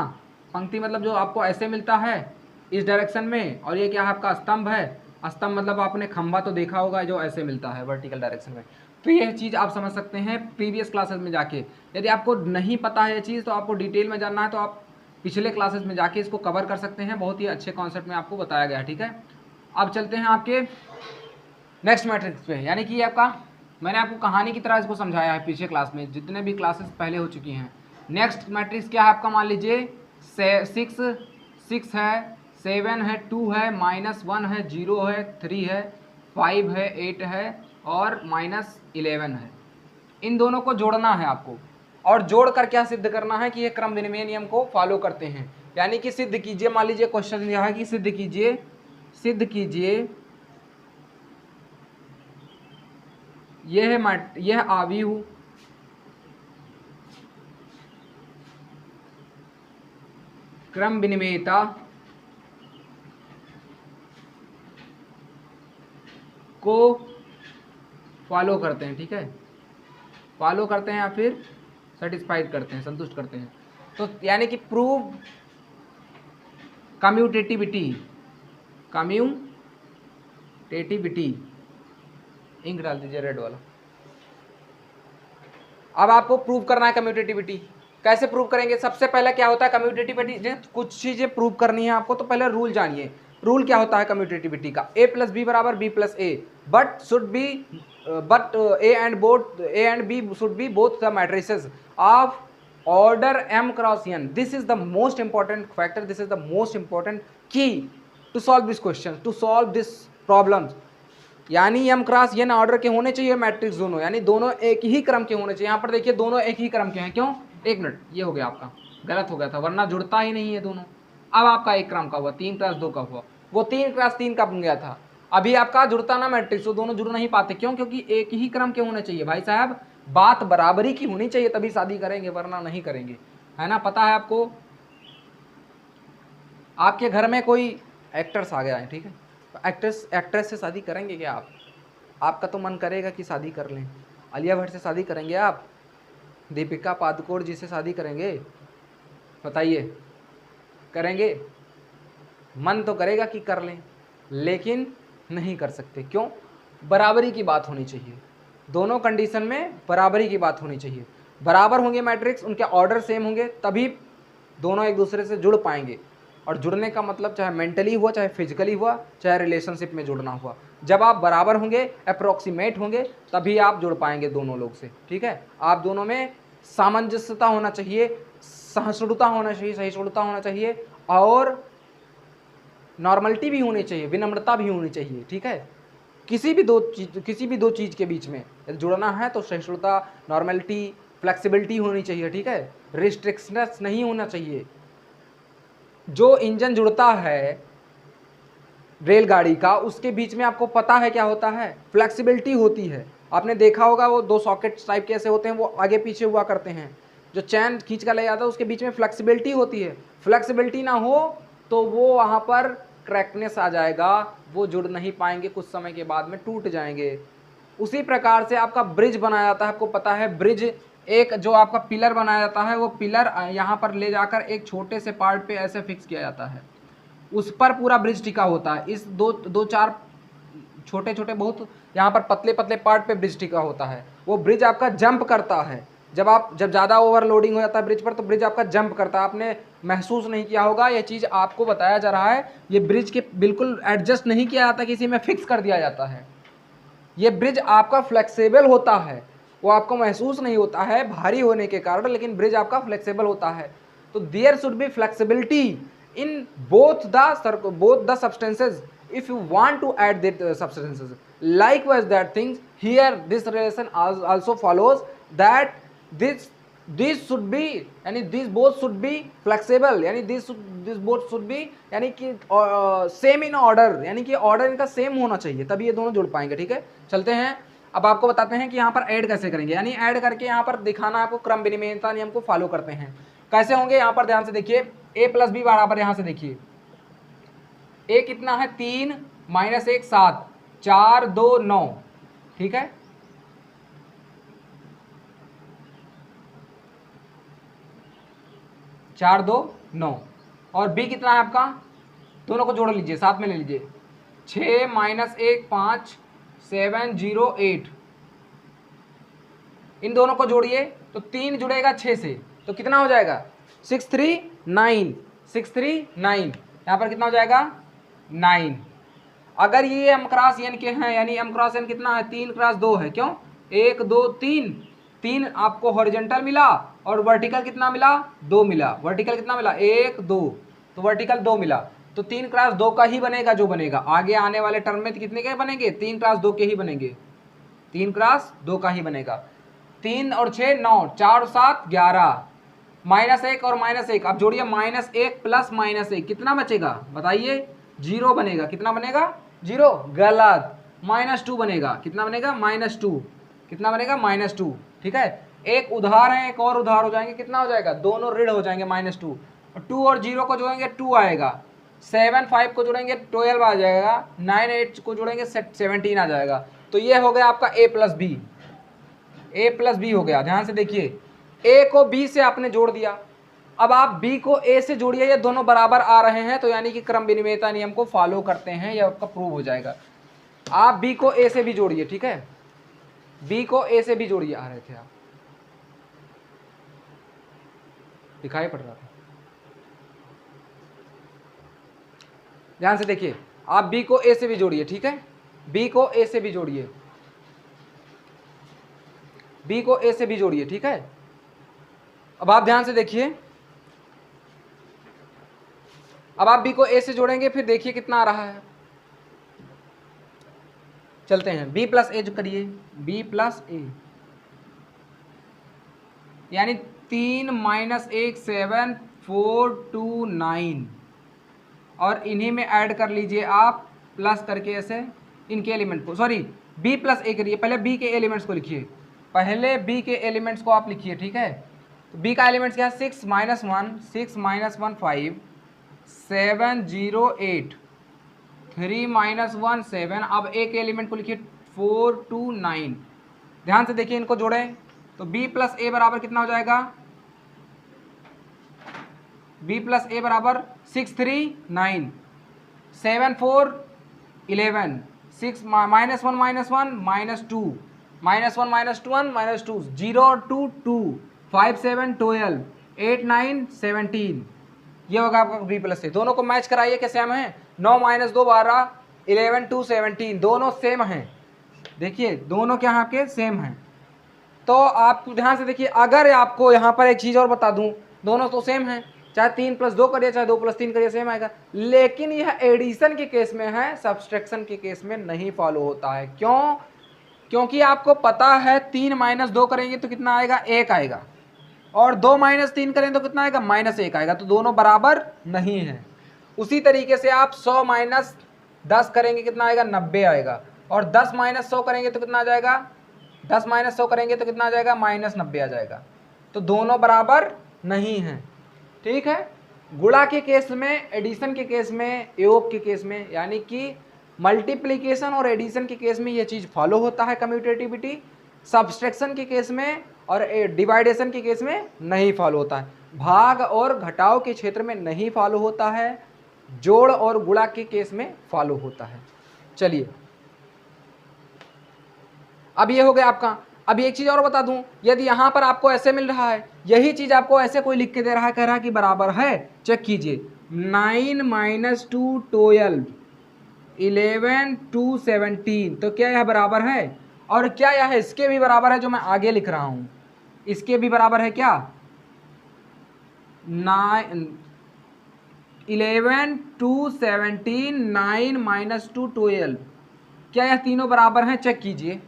पंक्ति मतलब जो आपको ऐसे मिलता है इस डायरेक्शन में, और ये क्या है आपका स्तंभ है, स्तंभ मतलब आपने खंबा तो देखा होगा जो ऐसे मिलता है वर्टिकल डायरेक्शन में। तो यह चीज़ आप समझ सकते हैं प्रीवियस क्लासेस में जाके। यदि आपको नहीं पता है ये चीज़, तो आपको डिटेल में जानना है तो आप पिछले क्लासेस में जाके इसको कवर कर सकते हैं, बहुत ही अच्छे कॉन्सेप्ट में आपको बताया गया, ठीक है। अब चलते हैं आपके नेक्स्ट मैट्रिक्स पे, यानी कि आपका मैंने आपको कहानी की तरह इसको समझाया है पिछले क्लास में, जितने भी क्लासेस पहले हो चुकी हैं। नेक्स्ट मैट्रिक्स क्या है आपका, मान लीजिए 6 है, 7 है, 2 है, -1 है, 0 है, 3 है, 5 है, 8 है और -11 है। इन दोनों को जोड़ना है आपको, और जोड़ कर क्या सिद्ध करना है कि ये क्रम विनिमय नियम को फॉलो करते हैं, यानी कि सिद्ध कीजिए। मान लीजिए क्वेश्चन यह है कि सिद्ध कीजिए यह आव्यूह क्रम विनिमयता को फॉलो करते हैं, ठीक है, फॉलो करते हैं या फिर सेटिस्फाइड करते हैं, संतुष्ट करते हैं। तो यानी कि प्रूव कम्यूटेटिविटी, इंक डाल दीजिए रेड वाला। अब आपको प्रूव करना है कम्यूटेटिविटी। कैसे प्रूव करेंगे, सबसे पहले क्या होता है कम्यूटेटिविटी, कुछ चीजें प्रूव करनी है आपको, तो पहले रूल जानिए। रूल क्या होता है कम्यूटेटिविटी का, a प्लस बी बराबर b plus A, but a and b should be both the matrices of order m cross n। This is the most important factor, this is the most important key to solve this question, to solve this problems. यानी m cross n order के होने चाहिए matrix दोनों, यानी दोनों एक ही क्रम के होने चाहिए। यहाँ पर देखिए दोनों एक ही क्रम के हैं, क्यों, एक मिनट, ये हो गया आपका गलत हो गया था, वरना जुड़ता ही नहीं है दोनों। अब आपका एक क्रम का हुआ, 3x2 का हुआ, वो 3x3 का बन गया था। अभी आपका जुड़ता ना मैट्रिक्स, वो दोनों जुड़ नहीं पाते, क्यों, क्योंकि एक ही क्रम के होने चाहिए भाई साहब, बात बराबरी की होनी चाहिए, तभी शादी करेंगे वरना नहीं करेंगे, है ना। पता है आपको, आपके घर में कोई एक्टर्स आ गया है, ठीक है, तो एक्ट्रेस से शादी करेंगे क्या आप? आपका तो मन करेगा कि शादी कर लें, आलिया भट्ट से शादी करेंगे आप, दीपिका पादुकोण जी से शादी करेंगे, बताइए, करेंगे? मन तो करेगा कि कर लें, लेकिन नहीं कर सकते। क्यों? बराबरी की बात होनी चाहिए, दोनों कंडीशन में बराबरी की बात होनी चाहिए। बराबर होंगे मैट्रिक्स, उनके ऑर्डर सेम होंगे, तभी दोनों एक दूसरे से जुड़ पाएंगे। और जुड़ने का मतलब चाहे मेंटली हुआ, चाहे फिजिकली हुआ, चाहे रिलेशनशिप में जुड़ना हुआ, जब आप बराबर होंगे, अप्रोक्सीमेट होंगे, तभी आप जुड़ पाएंगे दोनों लोग से। ठीक है, आप दोनों में सामंजस्यता होना चाहिए, सहिष्णुता होना चाहिए, सहिष्णुता होना चाहिए, और नॉर्मलिटी भी होनी चाहिए, विनम्रता भी होनी चाहिए। ठीक है, किसी भी दो चीज के बीच में यदि जुड़ना है तो सहिष्णुता, नॉर्मलिटी, फ्लेक्सिबिलिटी होनी चाहिए। ठीक है, रिस्ट्रिक्शनस नहीं होना चाहिए। जो इंजन जुड़ता है रेलगाड़ी का, उसके बीच में आपको पता है क्या होता है? फ्लेक्सिबिलिटी होती है। आपने देखा होगा वो दो सॉकेट टाइप के ऐसे होते हैं, वो आगे पीछे हुआ करते हैं, जो चैन खींच कर ले जाता है उसके बीच में फ्लेक्सिबिलिटी होती है। फ्लेक्सिबिलिटी ना हो तो वो वहाँ पर क्रैकनेस आ जाएगा, वो जुड़ नहीं पाएंगे, कुछ समय के बाद में टूट जाएंगे। उसी प्रकार से आपका ब्रिज बनाया जाता है। आपको पता है ब्रिज, एक जो आपका पिलर बनाया जाता है, वो पिलर यहाँ पर ले जाकर एक छोटे से पार्ट पे ऐसे फिक्स किया जाता है, उस पर पूरा ब्रिज टिका होता है। इस दो चार छोटे छोटे बहुत यहाँ पर पतले पतले पार्ट पे ब्रिज टिका होता है। वो ब्रिज आपका जंप करता है, जब ज़्यादा ओवरलोडिंग हो जाता है ब्रिज पर, तो ब्रिज आपका जंप करता है। आपने महसूस नहीं किया होगा, ये चीज़ आपको बताया जा रहा है। ये ब्रिज के बिल्कुल एडजस्ट नहीं किया जाता, किसी में फिक्स कर दिया जाता है। ये ब्रिज आपका फ्लेक्सिबल होता है, वो आपको महसूस नहीं होता है भारी होने के कारण, लेकिन ब्रिज आपका फ्लेक्सिबल होता है। तो there should be flexibility in both the substances if you want to add that substances. Likewise that things here, this relation also follows that this should be, यानी these both should be flexible, यानी this both should be, यानी कि same in order, यानी कि order इनका same होना चाहिए, तभी ये दोनों जुड़ पाएंगे। ठीक है, चलते हैं। अब आपको बताते हैं कि यहाँ पर ऐड कैसे करेंगे, यानी ऐड करके यहाँ पर दिखाना, आपको क्रम विनिमयता नियम को फॉलो करते हैं। कैसे होंगे यहाँ पर ध्यान से देखिए, a प्लस बी बराबर, यहाँ से देखिए a कितना है 3 माइनस 1 7, 4 2 9। ठीक है, चार दो 9, और b कितना है आपका, दोनों को जोड़ लीजिए, साथ में ले लीजिए, 6 माइनस 1 5, 7 0 8। इन दोनों को जोड़िए तो 3 जुड़ेगा 6 से, तो कितना हो जाएगा 6 3 9, 6 3 9। यहाँ पर कितना हो जाएगा 9। अगर ये m क्रॉस n के हैं, यानी m क्रॉस n कितना है 3 क्रॉस 2 है, क्यों 1 2 3, 3 आपको हॉरिजॉन्टल मिला और वर्टिकल कितना मिला 2 मिला। वर्टिकल कितना मिला 1 2, तो वर्टिकल 2 मिला, तो 3 क्रॉस 2 का ही बनेगा जो बनेगा। आगे आने वाले टर्म में कितने के बनेंगे 3 क्रॉस 2 के ही बनेंगे, 3 क्रॉस 2 का ही बनेगा। 3 और 6 9, 4 और 7 11, माइनस 1 और माइनस 1, अब जोड़िए माइनस 1 प्लस माइनस 1 कितना बचेगा बताइए, 0 बनेगा। कितना बनेगा 0, गलत, -2 बनेगा। कितना बनेगा -2, कितना बनेगा -2। ठीक है, एक उधार है, एक और उधार हो जाएंगे, कितना हो जाएगा, दोनों ऋण हो जाएंगे -2, और 2 और 0 को जोड़ेंगे 2 आएगा, 7 5 को जोड़ेंगे 12 आ जाएगा, 9 8 को जोड़ेंगे 17 आ जाएगा। तो ये हो गया आपका a plus B, a plus B हो गया। ध्यान से देखिए, a को b से आपने जोड़ दिया, अब आप b को a से जोड़िए, ये दोनों बराबर आ रहे हैं, तो यानी कि क्रम विनिमयता नियम को फॉलो करते हैं, ये आपका प्रूव हो जाएगा। आप b को a से भी जोड़िए, ठीक है, b को a से भी जोड़िए। आ रहे थे आप, दिखाई पड़ रहा था, ध्यान से देखिए, आप b को a से भी जोड़िए, ठीक है, b को a से भी जोड़िए, b को a से भी जोड़िए, ठीक है। अब आप ध्यान से देखिए, अब आप b को a से जोड़ेंगे, फिर देखिए कितना आ रहा है। चलते हैं, b प्लस ए जो करिए, b प्लस ए, यानी 3 माइनस 1 7 4 2 9, और इन्हीं में ऐड कर लीजिए आप, प्लस करके ऐसे इनके एलिमेंट को, सॉरी b प्लस ए करिए, पहले b के एलिमेंट्स को लिखिए, पहले b के एलिमेंट्स को आप लिखिए, ठीक है। तो b का एलिमेंट्स क्या है, 6 माइनस 1 6 माइनस 1 5, 7 0 8, 3 माइनस 1 7, अब एक एलिमेंट को लिखिए 4 2 9। ध्यान से देखिए, इनको जोड़ें तो b प्लस ए बराबर कितना हो जाएगा, b प्लस ए बराबर 6 3 9, 7 4 11, 6 -1 -1 -2, -1 -1 -2, 0 2 2, 5 7 12, 8 9 17, ये होगा आपका बी प्लस सी। दोनों को मैच कराइए कि सेम है। 9 - 2 12, 11 2 17, दोनों सेम हैं। देखिए दोनों क्या हैं आपके सेम हैं। तो आप ध्यान से देखिए, अगर आपको यहाँ पर एक चीज़ और बता दूँ, दोनों तो सेम हैं, चाहे 3 + 2 करिए चाहे 2 + 3 करिए सेम आएगा। लेकिन यह एडिशन के केस में है, सब्सट्रैक्शन के केस में नहीं फॉलो होता है। क्यों? क्योंकि आपको पता है 3 - 2 करेंगे तो कितना आएगा, 1 आएगा, और 2 - 3 करें तो कितना आएगा, -1 आएगा। तो दोनों बराबर नहीं है। उसी तरीके से आप 100 - 10 करेंगे कितना आएगा, 90 आएगा, और 10 - 100 करेंगे तो कितना आ जाएगा, 10 - 100 करेंगे तो कितना आ जाएगा, -90 आ जाएगा। तो दोनों बराबर नहीं हैं। ठीक है। गुणा के केस में, एडिशन के केस में, योग के केस में, यानी कि मल्टीप्लिकेशन और एडिशन के केस में यह चीज़ फॉलो होता है कम्यूटेटिविटी, सब्सट्रैक्शन के केस में और डिवाइडेशन के केस में नहीं फॉलो होता है। भाग और घटाव के क्षेत्र में नहीं फॉलो होता है, जोड़ और गुणा के केस में फॉलो होता है। चलिए अब ये हो गया आपका। अब एक चीज और बता दूं, यदि यहां पर आपको ऐसे मिल रहा है, यही चीज आपको ऐसे कोई लिख के दे रहा है, कह रहा है कि बराबर है, चेक कीजिए, 9 - 2 12, 11 2 17, तो क्या यह बराबर है? और क्या यह इसके भी बराबर है जो मैं आगे लिख रहा हूं, इसके भी बराबर है क्या? 11 2 17, 9 - 2 12, क्या यह तीनों बराबर हैं? चेक कीजिए,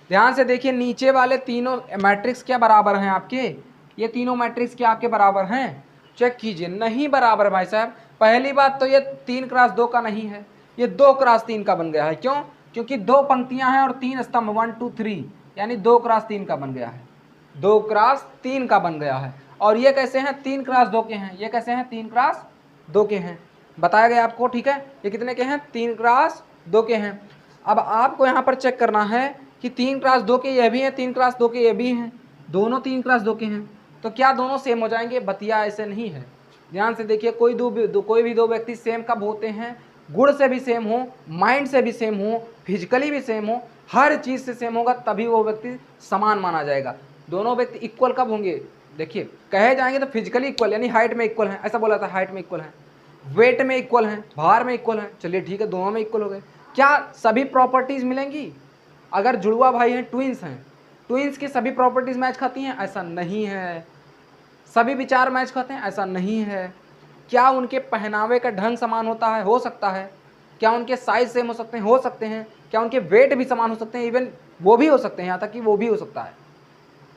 ध्यान से देखिए, नीचे वाले तीनों मैट्रिक्स क्या बराबर हैं आपके? ये तीनों मैट्रिक्स क्या आपके बराबर हैं? चेक कीजिए, नहीं बराबर भाई साहब। पहली बात तो ये 3 × 2 का नहीं है, ये 2 × 3 का बन गया है। क्यों? क्योंकि 2 पंक्तियां हैं और 3 स्तंभ, 1 2 3, यानी 2 × 3 का बन गया है, 2 × 3 का बन गया है। और ये कैसे हैं? 3 × 2 के हैं। ये कैसे हैं? 3 × 2 के हैं, बताया गया आपको। ठीक है, ये कितने के हैं? 3 × 2 के हैं। अब आपको यहाँ पर चेक करना है कि 3 × 2 के ये भी हैं, 3 × 2 के ये भी हैं, दोनों 3 × 2 के हैं, तो क्या दोनों सेम हो जाएंगे? बतिया ऐसे नहीं है। ध्यान से देखिए, कोई भी दो व्यक्ति सेम कब होते हैं? गुण से भी सेम हो, माइंड से भी सेम हो, फिजिकली भी सेम हो, हर चीज़ से सेम होगा, तभी वो व्यक्ति समान माना जाएगा। दोनों व्यक्ति इक्वल कब होंगे? देखिए, कहे जाएंगे तो फिजिकली इक्वल, यानी हाइट में इक्वल है, ऐसा बोला था, हाइट में इक्वल है, वेट में इक्वल है, भार में इक्वल है। चलिए ठीक है, दोनों में इक्वल हो गए। क्या सभी प्रॉपर्टीज मिलेंगी? अगर जुड़वा भाई हैं, ट्विंस हैं, ट्विंस की सभी प्रॉपर्टीज मैच खाती हैं? ऐसा नहीं है। सभी विचार मैच खाते हैं? ऐसा नहीं है। क्या उनके पहनावे का ढंग समान होता है? हो सकता है। क्या उनके साइज सेम हो सकते हैं? हो सकते हैं। क्या उनके वेट भी समान हो सकते हैं? इवन वो भी हो सकते हैं, यहाँ तक कि वो भी हो सकता है।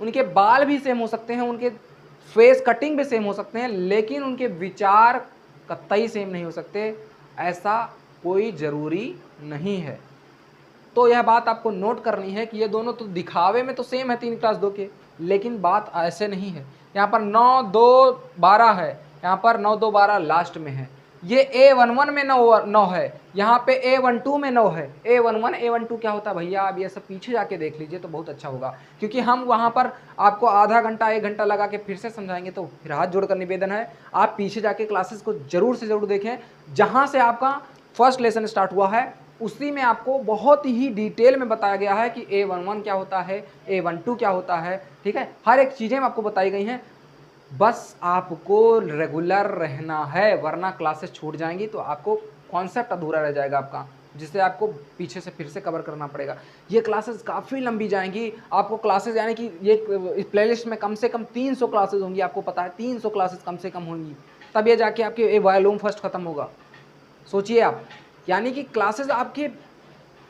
उनके बाल भी सेम हो सकते हैं, उनके फेस कटिंग भी सेम हो सकते हैं, लेकिन उनके विचार कतई सेम नहीं हो सकते, ऐसा कोई ज़रूरी नहीं है। तो यह बात आपको नोट करनी है कि ये दोनों तो दिखावे में तो सेम है 3 × 2 के, लेकिन बात ऐसे नहीं है। यहाँ पर 9 2 12 है, यहाँ पर 9 2 12 लास्ट में है। ये A11 में 9 है, यहाँ पे A12 में 9 है। A11 A12 क्या होता है भैया? आप ये सब पीछे जाके देख लीजिए तो बहुत अच्छा होगा, क्योंकि हम वहाँ पर आपको आधा घंटा 1 घंटा लगा के फिर से समझाएंगे। तो फिर हाथ जोड़कर निवेदन है, आप पीछे जाके क्लासेस को जरूर से जरूर देखें, जहाँ से आपका फर्स्ट लेसन स्टार्ट हुआ है उसी में आपको बहुत ही डिटेल में बताया गया है कि A11 क्या होता है, A12 क्या होता है। ठीक है, हर एक चीज़ें आपको बताई गई हैं। बस आपको रेगुलर रहना है, वरना क्लासेस छूट जाएंगी तो आपको कॉन्सेप्ट अधूरा रह जाएगा आपका, जिसे आपको पीछे से फिर से कवर करना पड़ेगा। ये क्लासेस काफ़ी लंबी जाएंगी आपको क्लासेस, यानी कि ये इस प्लेलिस्ट में कम से कम 300 क्लासेस होंगी। आपको पता है 300 क्लासेस कम से कम होंगी, तब ये जाके आपके ये वॉल्यूम फर्स्ट खत्म होगा। सोचिए आप, यानी कि क्लासेस आपकी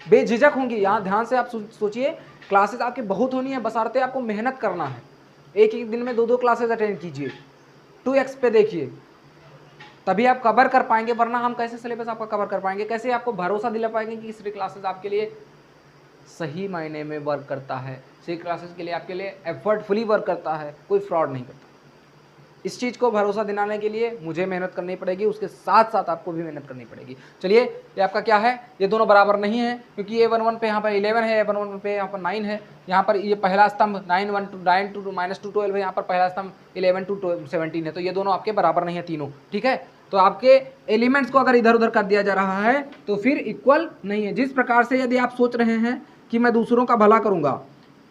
बेझिझक होंगी। यहाँ ध्यान से आप सोचिए, क्लासेस आपकी बहुत होनी है, बशर्ते आपको मेहनत करना है। एक एक दिन में 2 2 क्लासेस अटेंड कीजिए, 2x पे देखिए, तभी आप कवर कर पाएंगे। वरना हम कैसे सिलेबस आपका कवर कर पाएंगे? कैसे आपको भरोसा दिला पाएंगे कि इस क्लासेस आपके लिए सही मायने में वर्क करता है, सही क्लासेस के लिए आपके लिए एफर्टफुली वर्क करता है, कोई फ्रॉड नहीं करता। इस चीज़ को भरोसा दिलाने के लिए मुझे मेहनत करनी पड़ेगी, उसके साथ साथ आपको भी मेहनत करनी पड़ेगी। चलिए, ये आपका क्या है? ये दोनों बराबर नहीं है, क्योंकि A11 पे यहाँ पर 11 है, A11 पे यहाँ पर 9 है। यहाँ पर ये पहला स्तंभ 9 1 2 9 2 -2 12 है, यहाँ पर पहला स्तंभ 11 2 17 है, तो ये दोनों आपके बराबर नहीं है तीनों। ठीक है, तो आपके एलिमेंट्स को अगर इधर उधर कर दिया जा रहा है तो फिर इक्वल नहीं है। जिस प्रकार से यदि आप सोच रहे हैं कि मैं दूसरों का भला करूंगा,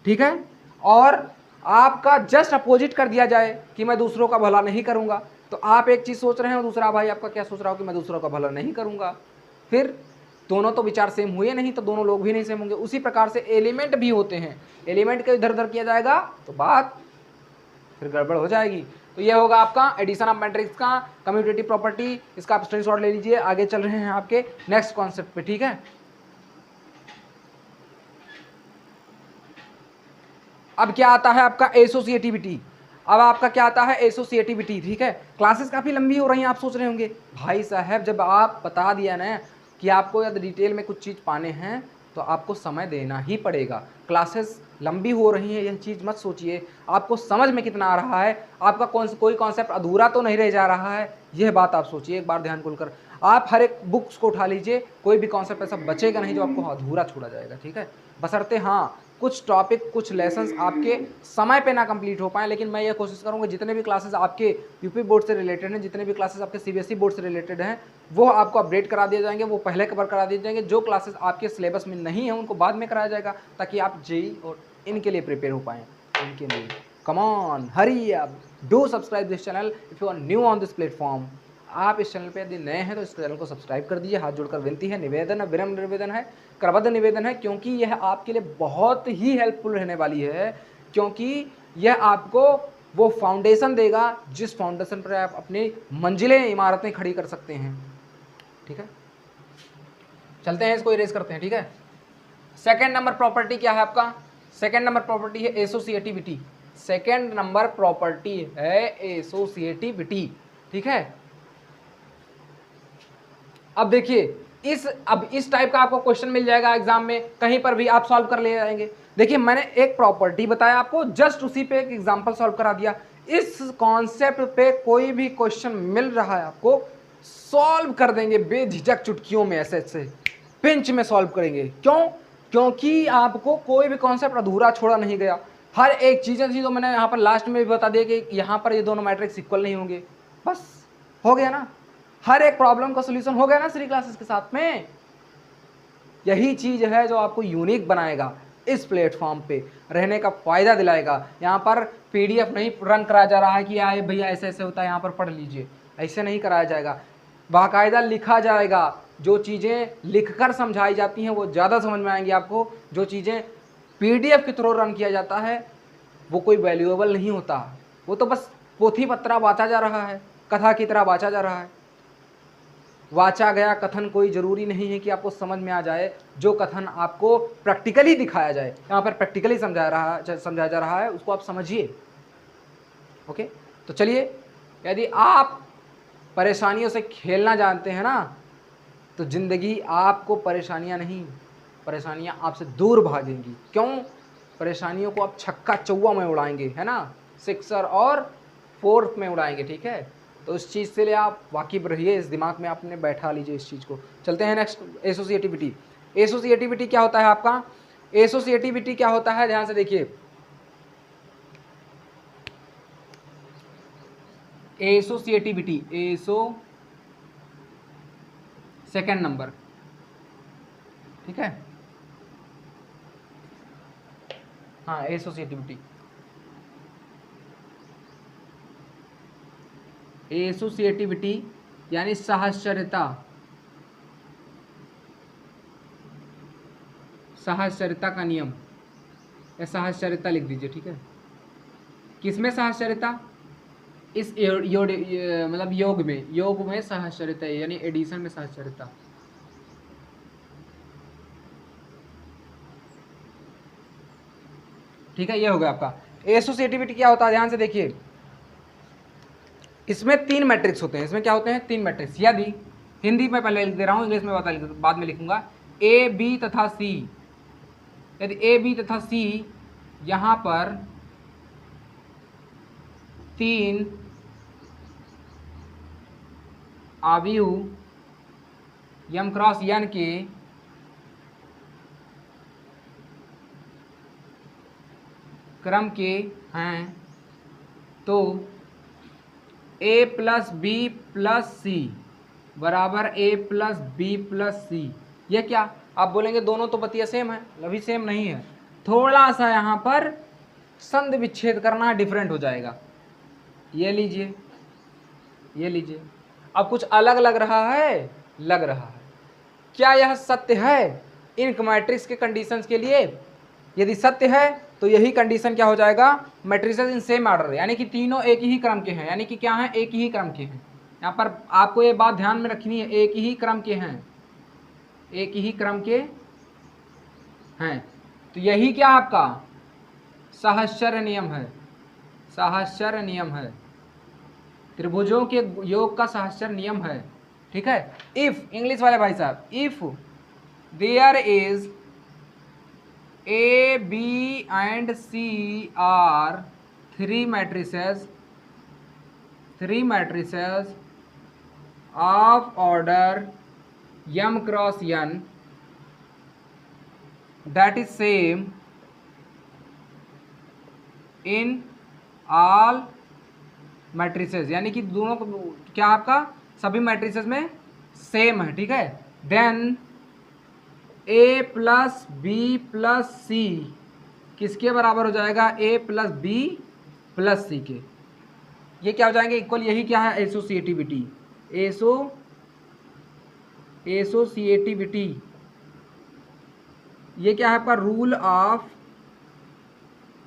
ठीक है, और आपका जस्ट अपोजिट कर दिया जाए कि मैं दूसरों का भला नहीं करूंगा, तो आप एक चीज सोच रहे हैं और दूसरा भाई आपका क्या सोच रहा हो कि मैं दूसरों का भला नहीं करूंगा, फिर दोनों तो विचार सेम हुए नहीं, तो दोनों लोग भी नहीं सेम होंगे। उसी प्रकार से एलिमेंट भी होते हैं, एलिमेंट को इधर उधर किया जाएगा तो बात फिर गड़बड़ हो जाएगी। तो ये होगा आपका एडिशन ऑफ मैट्रिक्स का कम्यूटेटिव प्रॉपर्टी। इसका आप स्क्रीनशॉट ले लीजिए। आगे चल रहे हैं आपके नेक्स्ट कॉन्सेप्ट पे, ठीक है। अब क्या आता है आपका एसोसिएटिविटी। अब आपका क्या आता है एसोसिएटिविटी, ठीक है। क्लासेस काफ़ी लंबी हो रही हैं, आप सोच रहे होंगे भाई साहब जब आप बता दिया ना कि आपको यदि डिटेल में कुछ चीज़ पाने हैं तो आपको समय देना ही पड़ेगा। क्लासेस लंबी हो रही है, यह चीज़ मत सोचिए। आपको समझ में कितना आ रहा है, आपका कोई कॉन्सेप्ट अधूरा तो नहीं रह जा रहा है, यह बात आप सोचिए एक बार ध्यान खोलकर। आप हर एक बुक्स को उठा लीजिए, कोई भी कॉन्सेप्ट ऐसा बचेगा नहीं जो आपको अधूरा छोड़ा जाएगा, ठीक है। बशर्ते हाँ कुछ टॉपिक कुछ लेसन्स आपके समय पे ना कंप्लीट हो पाए, लेकिन मैं ये कोशिश करूँगा जितने भी क्लासेस आपके यूपी बोर्ड से रिलेटेड हैं, जितने भी क्लासेस आपके सीबीएसई बोर्ड से रिलेटेड हैं, वो आपको अपडेट करा दिए जाएंगे, वो पहले कवर करा दिए जाएंगे। जो क्लासेस आपके सिलेबस में नहीं है उनको बाद में कराया जाएगा, ताकि आप जेई और इनके लिए प्रिपेयर हो पाएँ। इनके लिए come on hurry up, do subscribe this channel if you are new on this platform. आप इस चैनल पे यदि नए हैं तो इस चैनल को सब्सक्राइब कर दीजिए। हाथ जोड़कर विनती है, निवेदन है, विनम्र निवेदन है, करबद्ध निवेदन है, क्योंकि यह आपके लिए बहुत ही हेल्पफुल रहने वाली है। क्योंकि यह आपको वो फाउंडेशन देगा जिस फाउंडेशन पर आप अपनी मंजिलें इमारतें खड़ी कर सकते हैं, ठीक है। चलते हैं, इसको इरेज करते हैं, ठीक है। सेकेंड नंबर प्रॉपर्टी क्या है आपका? सेकेंड नंबर प्रॉपर्टी है एसोसिएटिविटी। सेकेंड नंबर प्रॉपर्टी है एसोसिएटिविटी, ठीक है। अब देखिए इस टाइप का आपको क्वेश्चन मिल जाएगा एग्जाम में, कहीं पर भी आप सॉल्व कर ले जाएंगे। देखिए मैंने एक प्रॉपर्टी बताया आपको, जस्ट उसी पे एक एग्जांपल सॉल्व करा दिया। इस कॉन्सेप्ट पे कोई भी क्वेश्चन मिल रहा है आपको, सॉल्व कर देंगे बेझिझक, चुटकियों में, ऐसे ऐसे पिंच में सॉल्व करेंगे। क्यों? क्योंकि आपको कोई भी कॉन्सेप्ट अधूरा छोड़ा नहीं गया। हर एक चीजें थी तो मैंने यहाँ पर लास्ट में भी बता दिया कि यहाँ पर ये दोनों मैट्रिक्स इक्वल नहीं होंगे, बस हो गया ना। हर एक प्रॉब्लम का सोल्यूशन हो गया ना श्री क्लासेस के साथ में। यही चीज है जो आपको यूनिक बनाएगा, इस प्लेटफॉर्म पे रहने का फायदा दिलाएगा। यहाँ पर पीडीएफ नहीं रन कराया जा रहा है कि आए भैया ऐसे ऐसे होता है यहाँ पर पढ़ लीजिए, ऐसे नहीं कराया जाएगा। बाकायदा लिखा जाएगा। जो चीज़ें लिखकर समझाई जाती हैं वो ज़्यादा समझ में आएंगी आपको। जो चीज़ें पीडीएफ के थ्रू रन किया जाता है वो कोई वैल्यूएबल नहीं होता, वो तो बस पोथी पत्रा बांटा जा रहा है, कथा की तरह बांटा जा रहा है। वाचा गया कथन कोई ज़रूरी नहीं है कि आपको समझ में आ जाए। जो कथन आपको प्रैक्टिकली दिखाया जाए, यहाँ पर प्रैक्टिकली समझाया जा रहा है, उसको आप समझिए। ओके, तो चलिए, यदि आप परेशानियों से खेलना जानते हैं ना, तो ज़िंदगी आपको परेशानियाँ नहीं, परेशानियाँ आपसे दूर भागेंगी। क्यों? परेशानियों को आप छक्का चौवा में उड़ाएंगे, है ना, सिक्सर और फोर्थ में उड़ाएंगे, ठीक है। तो इस चीज़ से लिए आप वाकिफ रहिए, इस दिमाग में आपने बैठा लीजिए इस चीज़ को। चलते हैं नेक्स्ट, एसोसिएटिविटी। एसोसिएटिविटी क्या होता है आपका? एसोसिएटिविटी क्या होता है, ध्यान से देखिए। एसोसिएटिविटी, सेकेंड नंबर, ठीक है। हाँ, एसोसिएटिविटी, एसोसिएटिविटी यानी साहचर्यता, साहचर्यता का नियम या साहचर्यता लिख दीजिए, ठीक है। किसमें साहचर्यता? इस मतलब योग में साहचर्यता यानी एडिशन में साहचर्यता। ठीक है, ये हो गया आपका। एसोसिएटिविटी क्या होता है, ध्यान से देखिए। इसमें 3 मैट्रिक्स होते हैं। इसमें क्या होते हैं? 3 मैट्रिक्स। यदि हिंदी में पहले लिख दे रहा हूँ, इंग्लिश में बाद में लिखूंगा। ए बी तथा सी, यदि ए बी तथा सी यहाँ पर 3 अवयव यम क्रॉस यन के क्रम के हैं, तो ए प्लस बी प्लस सी बराबर ए प्लस बी प्लस सी। ये क्या, आप बोलेंगे दोनों तो बतिया सेम है, अभी सेम नहीं है, थोड़ा सा यहाँ पर संधि विच्छेद करना है, डिफरेंट हो जाएगा। ये लीजिए, ये लीजिए, अब कुछ अलग लग रहा है, लग रहा है। क्या यह सत्य है इन मैट्रिक्स के कंडीशंस के लिए? यदि सत्य है तो यही कंडीशन क्या हो जाएगा, मैट्रिसेस इन सेम ऑर्डर, यानी कि तीनों एक ही क्रम के हैं, यानी कि क्या है, एक ही क्रम के हैं। यहाँ पर आपको ये बात ध्यान में रखनी है, एक ही क्रम के हैं, एक ही क्रम के हैं। तो यही क्या आपका सहचर्य नियम है, सहचर्य नियम है, त्रिभुजों के योग का सहचर्य नियम है। ठीक है। इफ, इंग्लिश वाले भाई साहब, if there is A, B and C are three matrices of order m cross n that is same in all matrices, यानी कि दोनों को क्या आपका सभी मैट्रिसेस में सेम है। ठीक है। देन ए प्लस बी प्लस सी किसके बराबर हो जाएगा, ए प्लस बी प्लस सी के। ये क्या हो जाएंगे, इक्वल। यही क्या है, एसोसिएटिविटी, एसोसिएटिविटी। ये क्या है आपका रूल ऑफ,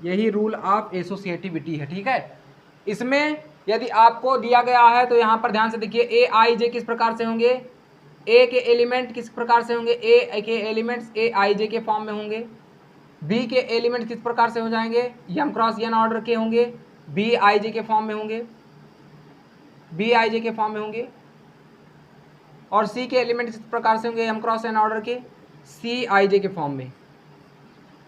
यही रूल ऑफ एसोसिएटिविटी है। ठीक है। इसमें यदि आपको दिया गया है तो यहाँ पर ध्यान से देखिए, ए आई जे किस प्रकार से होंगे, ए के एलिमेंट किस प्रकार से होंगे, ए के एलिमेंट्स ए आई जे के फॉर्म में होंगे, बी के एलिमेंट किस प्रकार से हो जाएंगे, एम क्रॉस एन ऑर्डर के होंगे, बी आई जे के फॉर्म में होंगे, बी आई जे के फॉर्म में होंगे, और सी के एलिमेंट किस प्रकार से होंगे, एम क्रॉस एन ऑर्डर के, सी आई जे के फॉर्म में।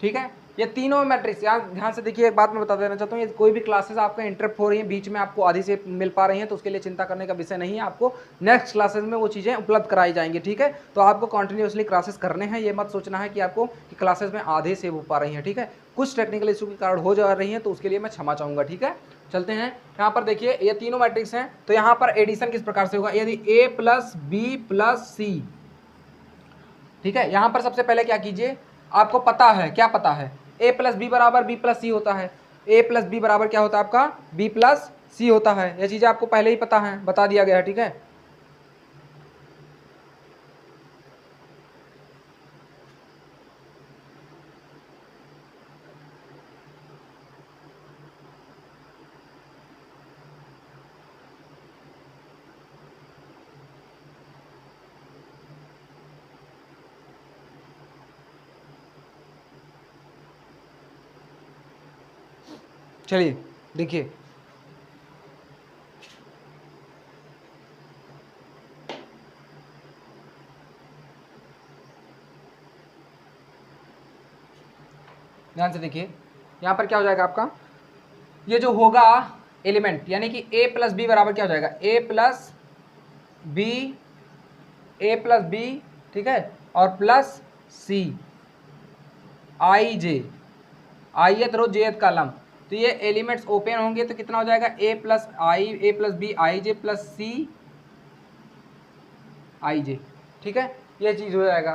ठीक है। ये तीनों मैट्रिक्स, यहाँ ध्यान से देखिए, एक बात मैं बता देना चाहता हूँ, ये कोई भी क्लासेस आपका इंटरप्ट हो रही हैं बीच में, आपको आधी से मिल पा रही हैं, तो उसके लिए चिंता करने का विषय नहीं है। आपको नेक्स्ट क्लासेस में वो चीज़ें उपलब्ध कराई जाएंगी। ठीक है। तो आपको कंटिन्यूसली क्लासेस करने हैं, ये मत सोचना है कि आपको कि क्लासेस में आधे से हो पा रही हैं। ठीक है। कुछ टेक्निकल इशू के कारण हो जा रही हैं, तो उसके लिए मैं क्षमा चाहूँगा। ठीक है। चलते हैं, यहाँ पर देखिए, ये तीनों मैट्रिक्स हैं, तो यहाँ पर एडिशन किस प्रकार से होगा, यदि ए प्लस बी प्लस सी। ठीक है। यहाँ पर सबसे पहले क्या कीजिए, आपको पता है, क्या पता है, ए प्लस बी बराबर बी प्लस सी होता है, ए प्लस बी बराबर क्या होता है आपका, बी प्लस सी होता है। ये चीज़ें आपको पहले ही पता है, बता दिया गया है। ठीक है। चलिए देखिए, ध्यान से देखिए, यहाँ पर क्या हो जाएगा आपका, ये जो होगा एलिमेंट, यानी कि a प्लस बी बराबर क्या हो जाएगा, a प्लस बी, ठीक है, और plus C I J, ith रो जेथ कॉलम। तो ये एलिमेंट्स ओपन होंगे तो कितना हो जाएगा, A plus B I J plus C I J. ठीक है। ये चीज़ हो जाएगा।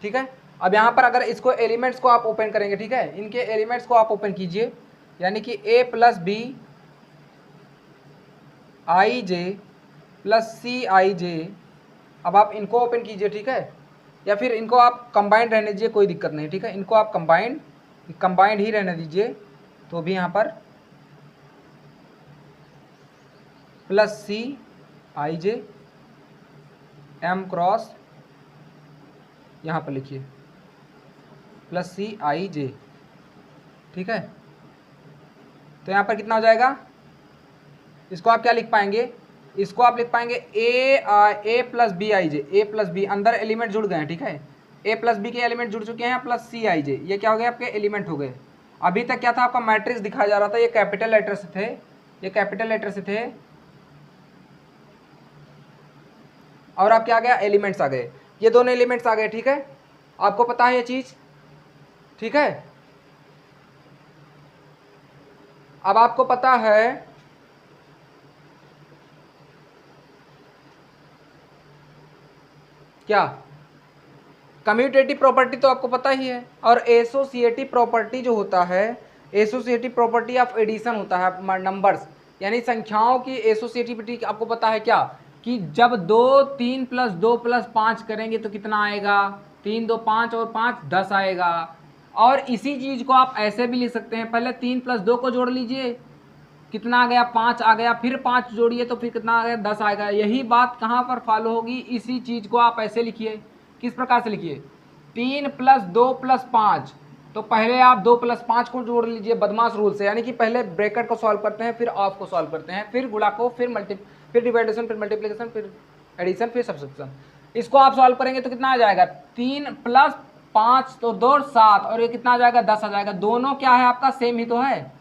ठीक है। अब यहाँ पर अगर इसको एलिमेंट्स को आप ओपन करेंगे, ठीक है, इनके एलिमेंट्स को आप ओपन कीजिए, यानी कि A plus B I J plus C I J. अब आप इनको ओपन कीजिए। ठीक है। या फिर इनको आप कंबाइंड रहने दीजिए, कोई दिक्कत नहीं। ठीक है। इनको आप कंबाइंड ही रहने दीजिए, तो भी यहाँ पर plus C I J M cross, यहाँ पर लिखिए प्लस सी आई जे। ठीक है। तो यहाँ पर कितना हो जाएगा, इसको आप क्या लिख पाएंगे, इसको आप लिख पाएंगे A plus B I J, A plus B, अंदर एलिमेंट जुड़ गए हैं। ठीक है। ए प्लस बी के एलिमेंट जुड़ चुके हैं, प्लस सी आई जे, ये क्या हो गया, आपके एलिमेंट हो गए। अभी तक क्या था, आपका मैट्रिक्स दिखाया जा रहा था, ये कैपिटल लेटर से थे, ये कैपिटल लेटर से थे, और आप क्या आ गया, एलिमेंट्स आ गए, ये दोनों एलिमेंट्स आ गए। ठीक है। आपको पता है ये चीज़। ठीक है। अब आपको पता है क्या कम्यूटेटिव प्रॉपर्टी तो आपको पता ही है, और एसोसिएटिव प्रॉपर्टी जो होता है, एसोसिएटिव प्रॉपर्टी ऑफ एडिशन होता है नंबर्स, यानी संख्याओं की एसोसिएटिविटी आपको पता है क्या, कि जब 2 3 + 2 + 5 करेंगे तो कितना आएगा, 3 2 5 और 5 10 आएगा। और इसी चीज को आप ऐसे भी लिख सकते हैं, पहले 3 + 2 को जोड़ लीजिए, कितना आ गया 5 आ गया, फिर 5 जोड़िए तो फिर कितना आ गया 10 आएगा। यही बात कहाँ पर फॉलो होगी, इसी चीज को आप ऐसे लिखिए, किस प्रकार से लिखिए, 3 + 2 + 5, तो पहले आप 2 + 5 को जोड़ लीजिए बदमाश रूल से, यानी कि पहले ब्रैकेट को सॉल्व करते हैं, फिर ऑफ को सॉल्व करते हैं, फिर गुणा को, फिर डिवाइडेशन, फिर मल्टीप्लिकेशन, फिर एडिशन, फिर सब्सट्रैक्शन। इसको आप सॉल्व करेंगे तो कितना आ जाएगा, 3 + 5 तो 2 7, और ये कितना आ जाएगा 10 आ जाएगा। दोनों क्या है आपका, सेम ही तो है,